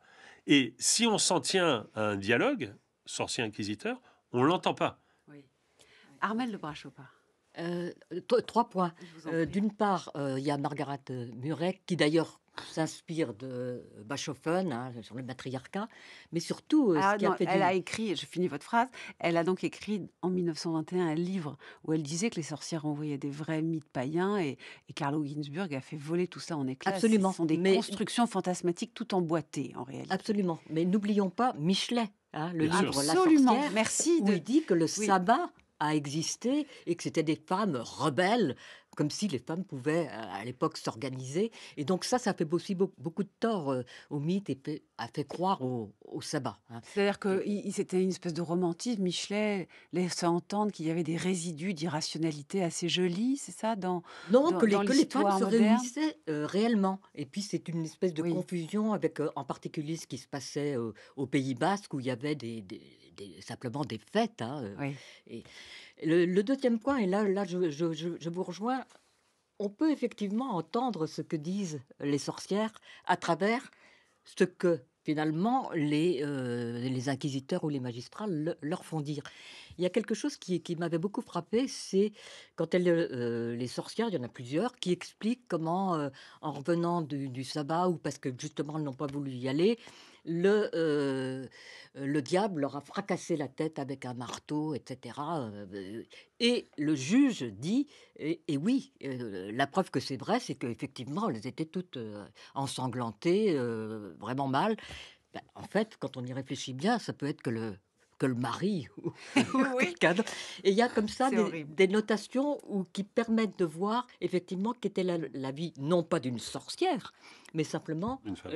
et si on s'en tient à un dialogue, sorcier-inquisiteur, on ne l'entend pas. Oui. Armelle de Brachopin. 3 points. D'une part, il y a Margaret Murek, qui d'ailleurs s'inspire de Bachofen, hein, sur le matriarcat, mais surtout... elle a écrit, je finis votre phrase, elle a donc écrit en 1921 un livre où elle disait que les sorcières envoyaient des vrais mythes païens, et Carlo Ginzburg a fait voler tout ça en éclats. Absolument. Ce sont des constructions fantasmatiques tout emboîtées, en réalité. Absolument. Mais n'oublions pas Michelet, hein, le livre Absolument. La sorcière, Merci où il dit que le sabbat a existé et que c'était des femmes rebelles comme si les femmes pouvaient à l'époque s'organiser. Et donc ça fait aussi beaucoup de tort au mythe et a fait croire au sabbat. Hein. C'est-à-dire que c'était une espèce de romantisme. Michelet laissait entendre qu'il y avait des résidus d'irrationalité assez jolis, c'est ça, Non, dans que les femmes l'histoire se moderne? réunissaient réellement. Et puis c'est une espèce de Oui. confusion avec en particulier ce qui se passait au Pays Basque où il y avait simplement des fêtes. Hein, Oui. et le deuxième point, et là je vous rejoins, on peut effectivement entendre ce que disent les sorcières à travers ce que finalement les inquisiteurs ou les magistrats leur font dire. Il y a quelque chose qui m'avait beaucoup frappé, c'est quand les sorcières, il y en a plusieurs, qui expliquent comment, en revenant du sabbat, ou parce que justement elles n'ont pas voulu y aller, le diable leur a fracassé la tête avec un marteau, etc. Et le juge dit, et oui, la preuve que c'est vrai, c'est qu'effectivement, elles étaient toutes ensanglantées, vraiment mal. Ben, en fait, quand on y réfléchit bien, ça peut être que le mari ou Oui. quelqu'un d'autre. Et il y a comme ça C'est horrible. des notations qui permettent de voir effectivement qu'était la vie, non pas d'une sorcière, mais simplement Une femme.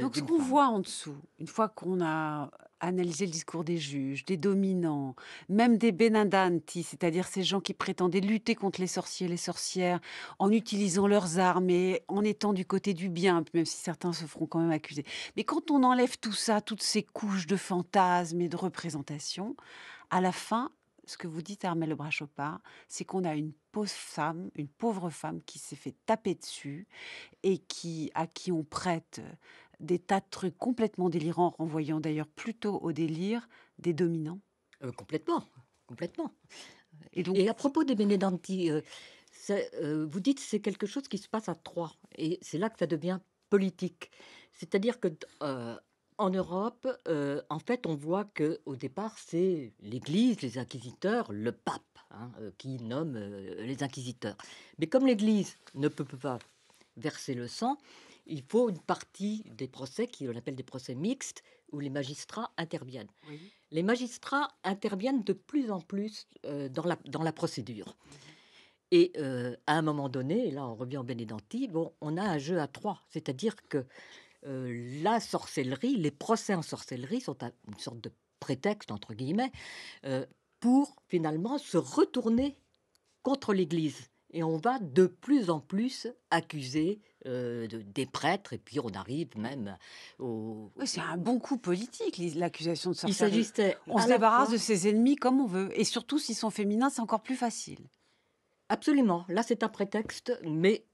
Donc, ce d'une qu'on femme. voit en dessous, une fois qu'on a analysé le discours des juges, des dominants, même des benandanti, c'est-à-dire ces gens qui prétendaient lutter contre les sorciers et les sorcières en utilisant leurs armes et en étant du côté du bien, même si certains se feront quand même accuser. Mais quand on enlève tout ça, toutes ces couches de fantasmes et de représentations, à la fin, ce que vous dites, Armelle Lebrun-Chopard, c'est qu'on a une pauvre femme qui s'est fait taper dessus et à qui on prête des tas de trucs complètement délirants, renvoyant d'ailleurs plutôt au délire des dominants. Complètement, complètement. Et donc, Et à propos des Benedanti, vous dites c'est quelque chose qui se passe à Troyes, et c'est là que ça devient politique. C'est-à-dire que en Europe, en fait, on voit que au départ, c'est l'Église, les inquisiteurs, le pape hein, qui nomme les inquisiteurs. Mais comme l'Église ne peut pas verser le sang, il faut une partie des procès, qu'on appelle des procès mixtes, où les magistrats interviennent. oui. Les magistrats interviennent de plus en plus dans la procédure. Et à un moment donné, et là on revient au Benedanti, bon, on a un jeu à trois, c'est-à-dire que la sorcellerie, les procès en sorcellerie sont une sorte de prétexte, entre guillemets, pour finalement se retourner contre l'Église. Et on va de plus en plus accuser des prêtres, et puis on arrive même au... Oui, c'est un bon coup politique, l'accusation de Il sorcellerie. s'agissait On se à la débarrasse fois- de ses ennemis comme on veut. Et surtout, s'ils sont féminins, c'est encore plus facile. Absolument. Là, c'est un prétexte, mais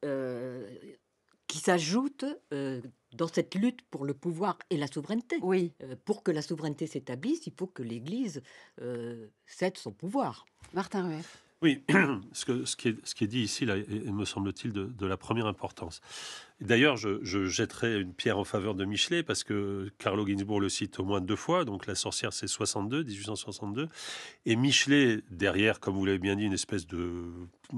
qui s'ajoute dans cette lutte pour le pouvoir et la souveraineté. Oui. Pour que la souveraineté s'établisse, il faut que l'Église cède son pouvoir. Martin Rueff. Oui, ce qui est dit ici, là, est, me semble-t-il, de la première importance. D'ailleurs, je jetterai une pierre en faveur de Michelet, parce que Carlo Ginzburg le cite au moins 2 fois, donc La sorcière, c'est 1862, et Michelet, derrière, comme vous l'avez bien dit, une espèce de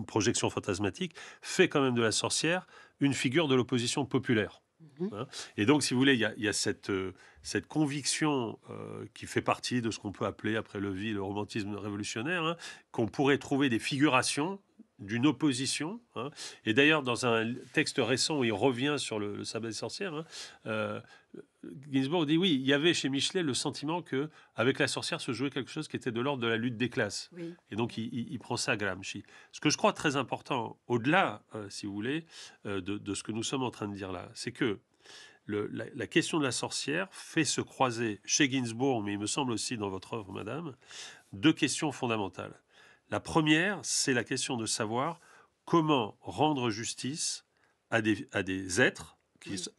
projection fantasmatique, fait quand même de la sorcière une figure de l'opposition populaire. Hein. Et donc, si vous voulez, il y a cette conviction qui fait partie de ce qu'on peut appeler, après Levi, le romantisme révolutionnaire, hein, qu'on pourrait trouver des figurations d'une opposition. Hein. Et d'ailleurs, dans un texte récent où il revient sur le sabbat des sorcières, hein, Ginzburg dit oui, il y avait chez Michelet le sentiment que avec la sorcière se jouait quelque chose qui était de l'ordre de la lutte des classes. Oui. Et donc, il prend ça à Gramsci. Ce que je crois très important, au-delà, si vous voulez, de ce que nous sommes en train de dire là, c'est que la question de la sorcière fait se croiser chez Ginzburg, mais il me semble aussi dans votre œuvre, madame, 2 questions fondamentales. La première, c'est la question de savoir comment rendre justice à des êtres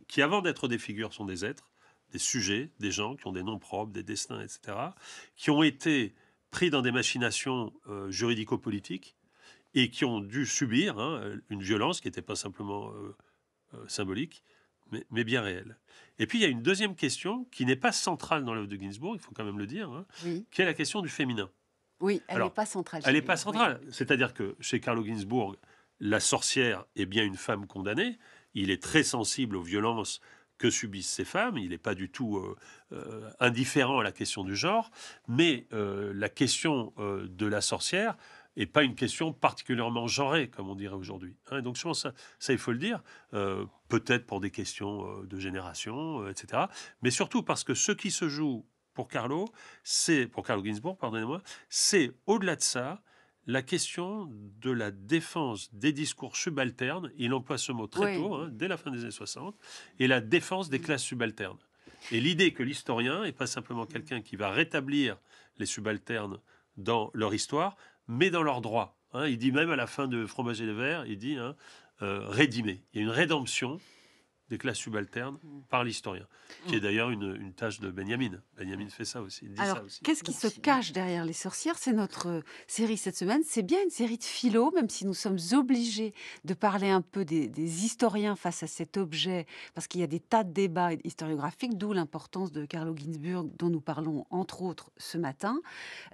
qui, avant d'être des figures, sont des êtres, des sujets, des gens qui ont des noms propres, des destins, etc., qui ont été pris dans des machinations juridico-politiques et qui ont dû subir une violence qui n'était pas simplement symbolique, mais bien réelle. Et puis, il y a une deuxième question qui n'est pas centrale dans l'œuvre de Ginzburg, il faut quand même le dire, hein, Oui. qui est la question du féminin. Oui, elle Alors, n'est pas centrale. Elle n'est chez pas lui. centrale. Oui. C'est-à-dire que chez Carlo Ginzburg, la sorcière est bien une femme condamnée. Il est très sensible aux violences que subissent ces femmes. Il n'est pas du tout indifférent à la question du genre. Mais la question de la sorcière et pas une question particulièrement genrée, comme on dirait aujourd'hui. Hein. Donc je pense que ça, il faut le dire, peut-être pour des questions de génération, etc. Mais surtout parce que ce qui se joue pour Carlo Ginzburg, pardonnez-moi, c'est au-delà de ça, la question de la défense des discours subalternes, il emploie ce mot très tôt, hein, dès la fin des années 60, et la défense des classes subalternes. Et l'idée que l'historien n'est pas simplement quelqu'un qui va rétablir les subalternes dans leur histoire, mais dans leurs droits. Hein. Il dit même à la fin de Fromage et le Verre, il dit rédimer. Il y a une rédemption des classes subalternes par l'historien, qui est d'ailleurs une tâche de Benjamin. Benjamin fait ça aussi. Il dit Alors, ça aussi. qu'est-ce qui se cache derrière les sorcières? C'est notre série cette semaine. C'est bien une série de philo, même si nous sommes obligés de parler un peu des historiens face à cet objet, parce qu'il y a des tas de débats historiographiques, d'où l'importance de Carlo Ginzburg, dont nous parlons entre autres ce matin.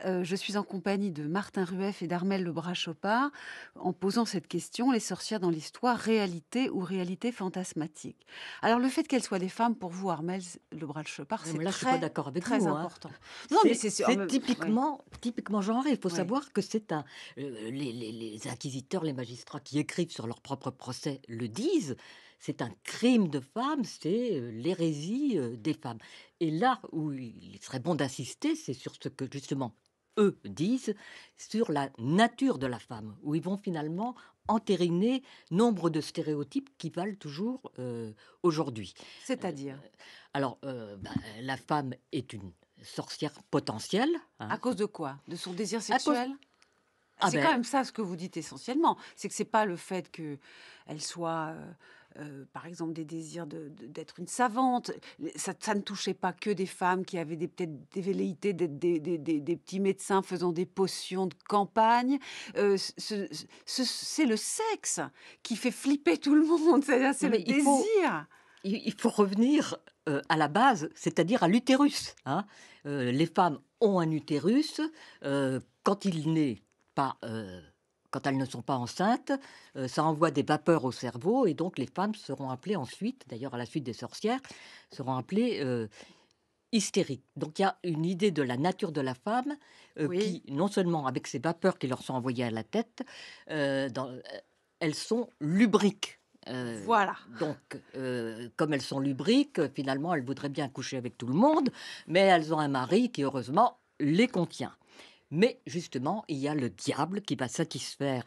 Je suis en compagnie de Martin Rueff et d'Armelle Lebras-Chopard en posant cette question: les sorcières dans l'histoire, réalité ou réalité fantasmatique? Alors, le fait qu'elles soient des femmes, pour vous, Armelle Lebras-Chopard, c'est là, je suis pas d'accord avec très vous, important. Hein. Non, mais c'est typiquement genré. Il faut savoir que c'est les inquisiteurs, les magistrats qui écrivent sur leur propre procès le disent. C'est un crime de femme, c'est l'hérésie des femmes. Et là où il serait bon d'insister, c'est sur ce que justement eux disent sur la nature de la femme, où ils vont finalement entériner nombre de stéréotypes qui valent toujours aujourd'hui. C'est-à-dire la femme est une sorcière potentielle. Hein. À cause de quoi? De son désir sexuel? C'est quand même ça ce que vous dites essentiellement. C'est que c'est pas le fait qu'elle soit, par exemple, des désirs d'être une savante. Ça ne touchait pas que des femmes qui avaient peut-être des velléités d'être des petits médecins faisant des potions de campagne. C'est le sexe qui fait flipper tout le monde. C'est le désir. Il faut revenir à la base, c'est-à-dire à l'utérus. Hein. Les femmes ont un utérus. Quand il n'est pas, quand elles ne sont pas enceintes, ça envoie des vapeurs au cerveau et donc les femmes seront appelées ensuite, d'ailleurs à la suite des sorcières, seront appelées hystériques. Donc il y a une idée de la nature de la femme qui, non seulement avec ces vapeurs qui leur sont envoyées à la tête, elles sont lubriques. Voilà. Donc, comme elles sont lubriques, finalement, elles voudraient bien coucher avec tout le monde, mais elles ont un mari qui, heureusement, les contient. Mais justement, il y a le diable qui va satisfaire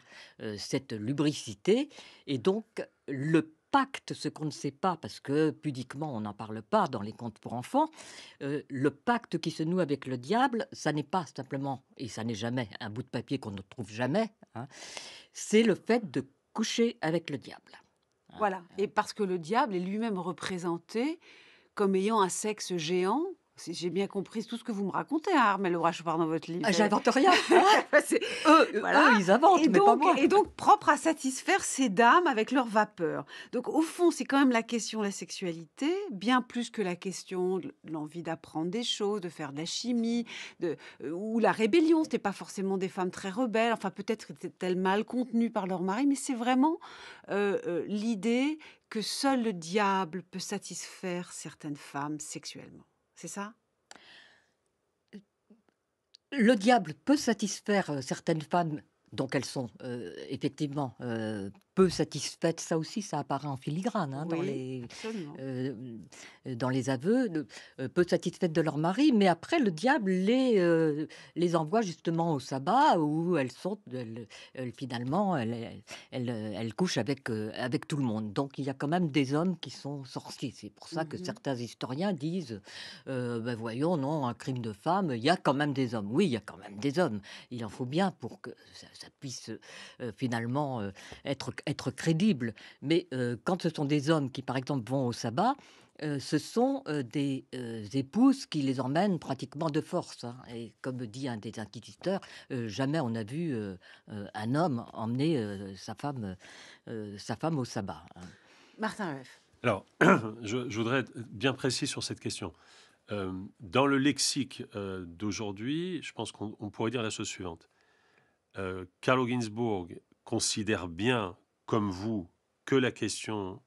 cette lubricité. Et donc, le pacte, ce qu'on ne sait pas, parce que pudiquement, on n'en parle pas dans les contes pour enfants, le pacte qui se noue avec le diable, ça n'est pas simplement, et ça n'est jamais un bout de papier qu'on ne trouve jamais, hein, c'est le fait de coucher avec le diable. Voilà. Et parce que le diable est lui-même représenté comme ayant un sexe géant. Si j'ai bien compris tout ce que vous me racontez, hein, Armelle Lebras-Chopard, dans votre livre. J'invente rien. Eux, ils inventent, mais pas moi. Et donc, propre à satisfaire ces dames avec leur vapeur. Donc, au fond, c'est quand même la question de la sexualité, bien plus que la question de l'envie d'apprendre des choses, de faire de la chimie, ou la rébellion. Ce n'était pas forcément des femmes très rebelles. Enfin, peut-être étaient-elles mal contenues par leur mari, mais c'est vraiment l'idée que seul le diable peut satisfaire certaines femmes sexuellement. C'est ça? Le diable peut satisfaire certaines femmes, donc elles sont effectivement peu satisfaites. Ça aussi, ça apparaît en filigrane hein, dans les aveux, peu satisfaites de leur mari. Mais après, le diable les envoie justement au sabbat où elles couchent avec tout le monde. Donc il y a quand même des hommes qui sont sorciers. C'est pour ça que certains historiens disent voyons, non, un crime de femme, il y a quand même des hommes. Oui, il y a quand même des hommes. Il en faut bien pour que ça puisse finalement être crédible. Mais quand ce sont des hommes qui, par exemple, vont au sabbat, ce sont des épouses qui les emmènent pratiquement de force. Hein. Et comme dit un des inquisiteurs, jamais on a vu un homme emmener sa femme au sabbat. Hein. Martin Rueff. Alors, je voudrais être bien précis sur cette question. Dans le lexique d'aujourd'hui, je pense qu'on pourrait dire la chose suivante. Carlo Ginzburg considère bien, comme vous, que la question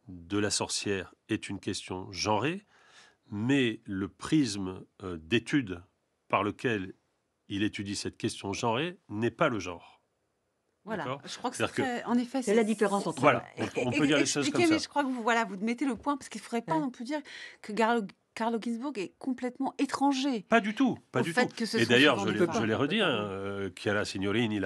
de la sorcière est une question genrée, mais le prisme d'étude par lequel il étudie cette question genrée, n'est pas le genre. Voilà, D'accord. je crois que C'est-à-dire c'est en effet... C'est la différence entre... Voilà, on peut dire les choses comme Expliquez, ça. mais je crois que vous mettez le point, parce qu'il ne faudrait pas non plus dire que Carlo Ginzburg est complètement étranger. Pas du tout, pas au du fait tout. que ce Et soit d'ailleurs, souvent je des femmes. l'ai redit, Chiara Signorini,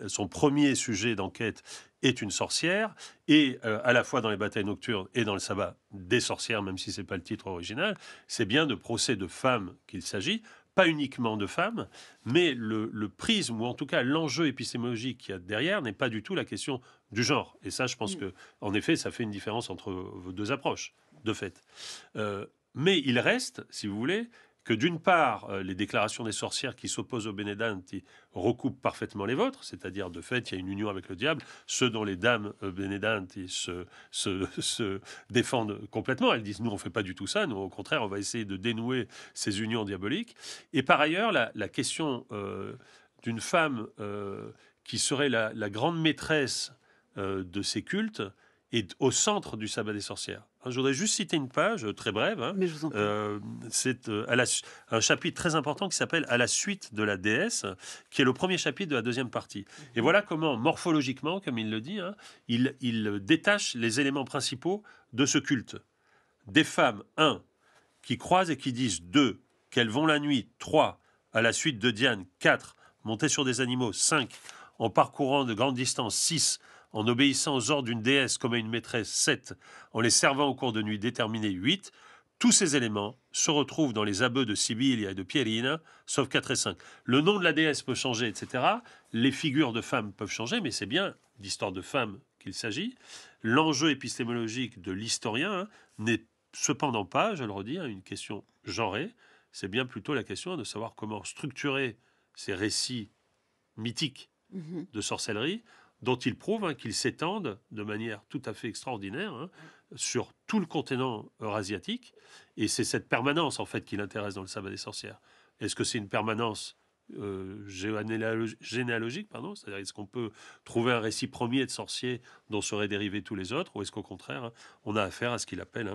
son premier sujet d'enquête est une sorcière, et à la fois dans les batailles nocturnes et dans le sabbat des sorcières, même si c'est pas le titre original, c'est bien de procès de femmes qu'il s'agit, pas uniquement de femmes, mais le prisme, ou en tout cas l'enjeu épistémologique qu'il y a derrière, n'est pas du tout la question du genre. Et ça, je pense que, en effet, ça fait une différence entre vos deux approches, de fait. Mais il reste, si vous voulez, que d'une part, les déclarations des sorcières qui s'opposent aux Benedanti recoupent parfaitement les vôtres, c'est-à-dire, de fait, il y a une union avec le diable, ceux dont les dames Benedanti se défendent complètement. Elles disent, nous, on ne fait pas du tout ça, nous, au contraire, on va essayer de dénouer ces unions diaboliques. Et par ailleurs, la question d'une femme qui serait la grande maîtresse de ces cultes est au centre du sabbat des sorcières. Je voudrais juste citer une page très brève. Mais je vous en prie. C'est un chapitre très important qui s'appelle « À la suite de la déesse », qui est le premier chapitre de la deuxième partie. Et voilà comment, morphologiquement, comme il le dit, il détache les éléments principaux de ce culte. Des femmes, 1, qui croisent et qui disent 2, qu'elles vont la nuit, 3, à la suite de Diane, 4, monter sur des animaux, 5, en parcourant de grandes distances, 6, en obéissant aux ordres d'une déesse comme à une maîtresse, 7, en les servant au cours de nuit déterminées, 8, tous ces éléments se retrouvent dans les abeux de Sibylla et de Pierina, sauf 4 et 5. Le nom de la déesse peut changer, etc. Les figures de femmes peuvent changer, mais c'est bien d'histoire de femmes qu'il s'agit. L'enjeu épistémologique de l'historien n'est cependant pas, je le redis, une question genrée. C'est bien plutôt la question de savoir comment structurer ces récits mythiques de sorcellerie, dont il prouve qu'ils s'étendent de manière tout à fait extraordinaire sur tout le continent eurasiatique. Et c'est cette permanence, en fait, qui l'intéresse dans le sabbat des sorcières. Est-ce que c'est une permanence généalogique, pardon, c'est-à-dire est-ce qu'on peut trouver un récit premier de sorciers dont seraient dérivés tous les autres, ou est-ce qu'au contraire, on a affaire à ce qu'il appelle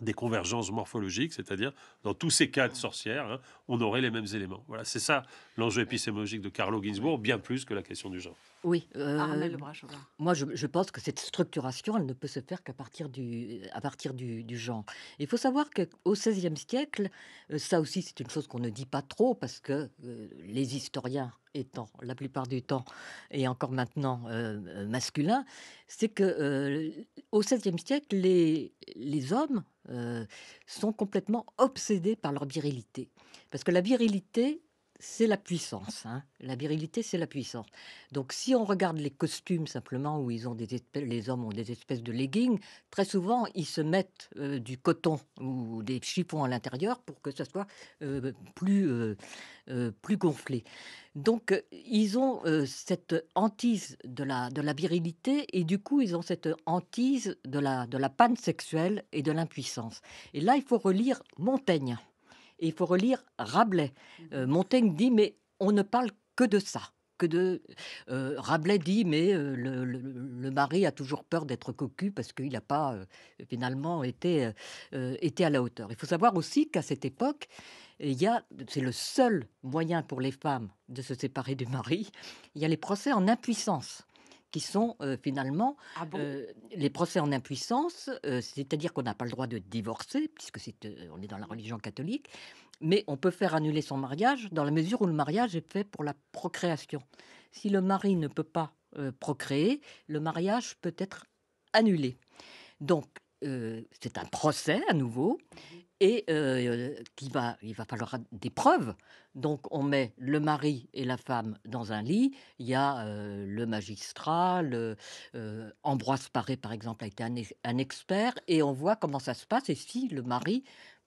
des convergences morphologiques, c'est-à-dire dans tous ces cas de sorcières, on aurait les mêmes éléments. Voilà, c'est ça l'enjeu épistémologique de Carlo Ginzburg, bien plus que la question du genre. Oui, Armelle Brachova. moi je pense que cette structuration, elle ne peut se faire qu'à partir à partir du genre. Il faut savoir qu'au XVIe siècle, ça aussi c'est une chose qu'on ne dit pas trop parce que les historiens étant la plupart du temps et encore maintenant masculins, c'est que au XVIe siècle, les hommes sont complètement obsédés par leur virilité. Parce que la virilité, c'est la puissance. La virilité, c'est la puissance. Donc, si on regarde les costumes simplement, où ils ont les hommes ont des espèces de leggings, très souvent, ils se mettent du coton ou des chiffons à l'intérieur pour que ça soit plus gonflé. Donc, ils ont cette hantise de la virilité et du coup, ils ont cette hantise de la panne sexuelle et de l'impuissance. Et là, il faut relire Montaigne. Et il faut relire Rabelais. Montaigne dit, mais on ne parle que de ça. Rabelais dit, mais le mari a toujours peur d'être cocu parce qu'il n'a pas finalement été à la hauteur. Il faut savoir aussi qu'à cette époque, c'est le seul moyen pour les femmes de se séparer du mari. Il y a les procès en impuissance qui sont finalement les procès en impuissance, c'est-à-dire qu'on n'a pas le droit de divorcer, puisque on est dans la religion catholique, mais on peut faire annuler son mariage dans la mesure où le mariage est fait pour la procréation. Si le mari ne peut pas procréer, le mariage peut être annulé. Donc, c'est un procès à nouveau, et il va falloir des preuves. Donc, on met le mari et la femme dans un lit. Il y a le magistrat, Ambroise Paré, par exemple, a été un expert, et on voit comment ça se passe et si le mari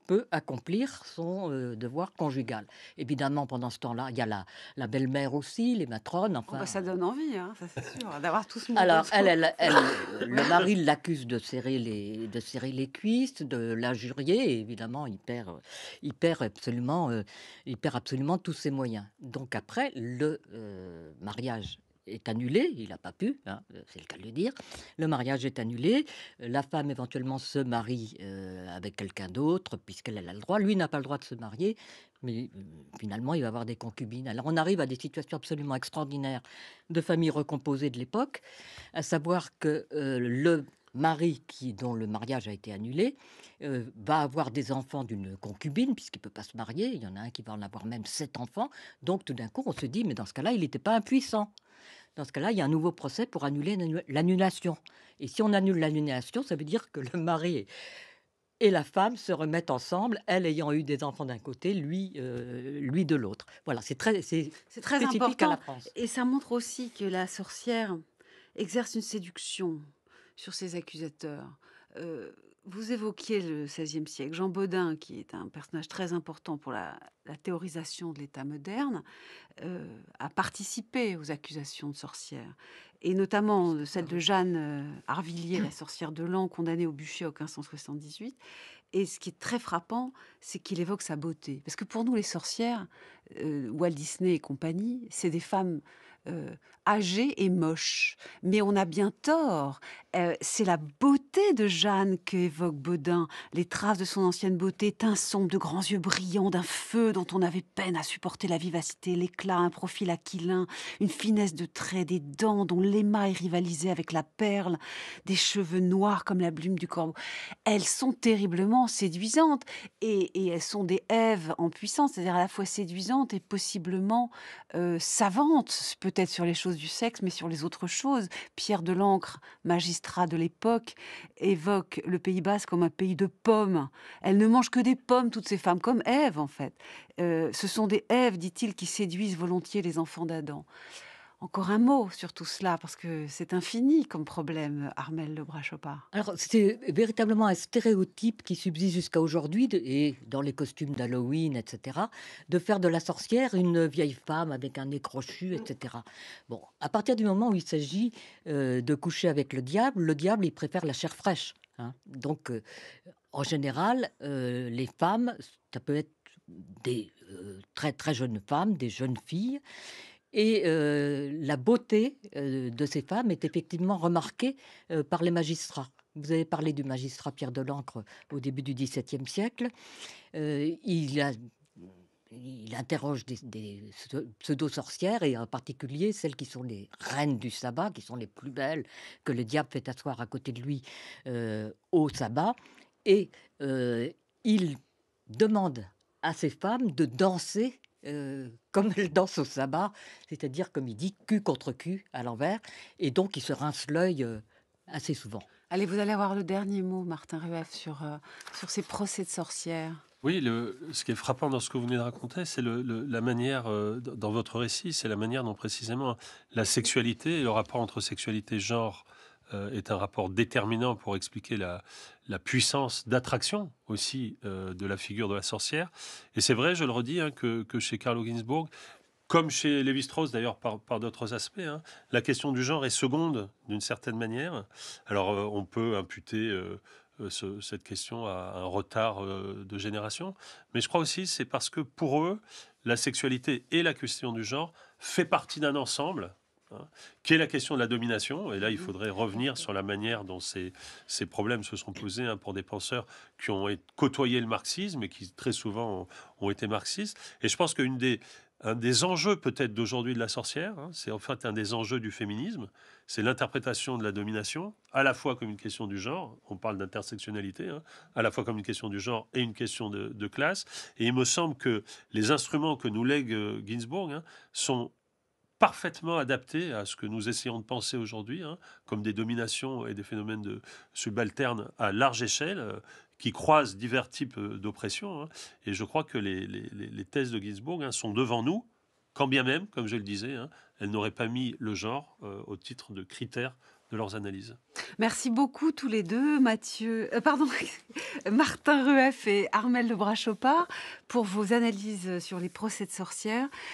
peut accomplir son devoir conjugal. Évidemment, pendant ce temps-là, il y a la belle-mère aussi, les matrones. Enfin, ça donne envie, ça c'est sûr, d'avoir tout ce monde. Alors, le mari l'accuse de serrer les cuisses, de l'injurier, et évidemment, il perd absolument tous ses moyens. Donc après, le mariage est annulé, il n'a pas pu, hein, c'est le cas de le dire. Le mariage est annulé, la femme éventuellement se marie avec quelqu'un d'autre, puisqu'elle a le droit. Lui n'a pas le droit de se marier, mais finalement, il va avoir des concubines. Alors on arrive à des situations absolument extraordinaires de familles recomposées de l'époque, à savoir que le mari dont le mariage a été annulé va avoir des enfants d'une concubine, puisqu'il ne peut pas se marier. Il y en a un qui va en avoir même 7 enfants. Donc tout d'un coup, on se dit, mais dans ce cas-là, il n'était pas impuissant. Dans ce cas-là, il y a un nouveau procès pour annuler l'annulation. Et si on annule l'annulation, ça veut dire que le mari et la femme se remettent ensemble, elle ayant eu des enfants d'un côté, lui de l'autre. Voilà, c'est très spécifique à la important. France. Et ça montre aussi que la sorcière exerce une séduction sur ses accusateurs. Vous évoquiez le XVIe siècle. Jean Bodin, qui est un personnage très important pour la théorisation de l'État moderne, a participé aux accusations de sorcières. Et notamment celle de Jeanne Arvilliers, la sorcière de Laon, condamnée au bûcher en 1578. Et ce qui est très frappant, c'est qu'il évoque sa beauté. Parce que pour nous, les sorcières, Walt Disney et compagnie, c'est des femmes âgées et moches. Mais on a bien tort. C'est la beauté de Jeanne qu'évoque Bodin. Les traces de son ancienne beauté, teint sombre, de grands yeux brillants, d'un feu dont on avait peine à supporter la vivacité, l'éclat, un profil aquilin, une finesse de traits, des dents dont l'émail rivalisait avec la perle, des cheveux noirs comme la plume du corbeau. Elles sont terriblement séduisantes et elles sont des Èves en puissance, c'est-à-dire à la fois séduisantes et possiblement savantes, peut-être sur les choses du sexe, mais sur les autres choses. Pierre de l'Ancre, magistrat de l'époque, évoque le Pays Basque comme un pays de pommes. Elles ne mangent que des pommes, toutes ces femmes, comme Ève en fait. Ce sont des Èves, dit-il, qui séduisent volontiers les enfants d'Adam. Encore un mot sur tout cela, parce que c'est infini comme problème, Armelle Lebras-Chopard. Alors, c'est véritablement un stéréotype qui subsiste jusqu'à aujourd'hui, et dans les costumes d'Halloween, etc., de faire de la sorcière une vieille femme avec un nez crochu, etc. Bon, à partir du moment où il s'agit de coucher avec le diable, il préfère la chair fraîche, hein. Donc, en général, les femmes, ça peut être des très, très jeunes femmes, des jeunes filles, et la beauté de ces femmes est effectivement remarquée par les magistrats. Vous avez parlé du magistrat Pierre de l'Ancre au début du XVIIe siècle. Il interroge des pseudo-sorcières, et en particulier celles qui sont les reines du sabbat, qui sont les plus belles, que le diable fait asseoir à côté de lui au sabbat. Et il demande à ces femmes de danser comme elle danse au sabbat, c'est-à-dire, comme il dit, cul contre cul à l'envers, et donc il se rince l'œil assez souvent. Allez, vous allez avoir le dernier mot, Martin Rueff, sur ces procès de sorcières. Oui, ce qui est frappant dans ce que vous venez de raconter, c'est la manière, dans votre récit, c'est la manière dont précisément la sexualité et le rapport entre sexualité et genre est un rapport déterminant pour expliquer la puissance d'attraction aussi de la figure de la sorcière. Et c'est vrai, je le redis, hein, que chez Carlo Ginzburg, comme chez Lévi-Strauss d'ailleurs par d'autres aspects, hein, la question du genre est seconde d'une certaine manière. Alors on peut imputer cette question à un retard de génération, mais je crois aussi c'est parce que pour eux, la sexualité et la question du genre fait partie d'un ensemble, hein, qui est la question de la domination. Et là, il faudrait revenir sur la manière dont ces problèmes se sont posés, hein, pour des penseurs qui ont côtoyé le marxisme et qui très souvent ont été marxistes. Et je pense un des enjeux peut-être d'aujourd'hui de la sorcière, hein, c'est en fait un des enjeux du féminisme, c'est l'interprétation de la domination, à la fois comme une question du genre, on parle d'intersectionnalité, hein, à la fois comme une question du genre et une question de classe. Et il me semble que les instruments que nous lègue Ginzburg, hein, sont parfaitement adaptés à ce que nous essayons de penser aujourd'hui, hein, comme des dominations et des phénomènes subalternes à large échelle, qui croisent divers types d'oppression. Hein. Et je crois que les thèses de Ginzburg, hein, sont devant nous, quand bien même, comme je le disais, hein, elles n'auraient pas mis le genre au titre de critère de leurs analyses. Merci beaucoup tous les deux, Martin Rueff et Armelle Lebras-Chopard, pour vos analyses sur les procès de sorcières.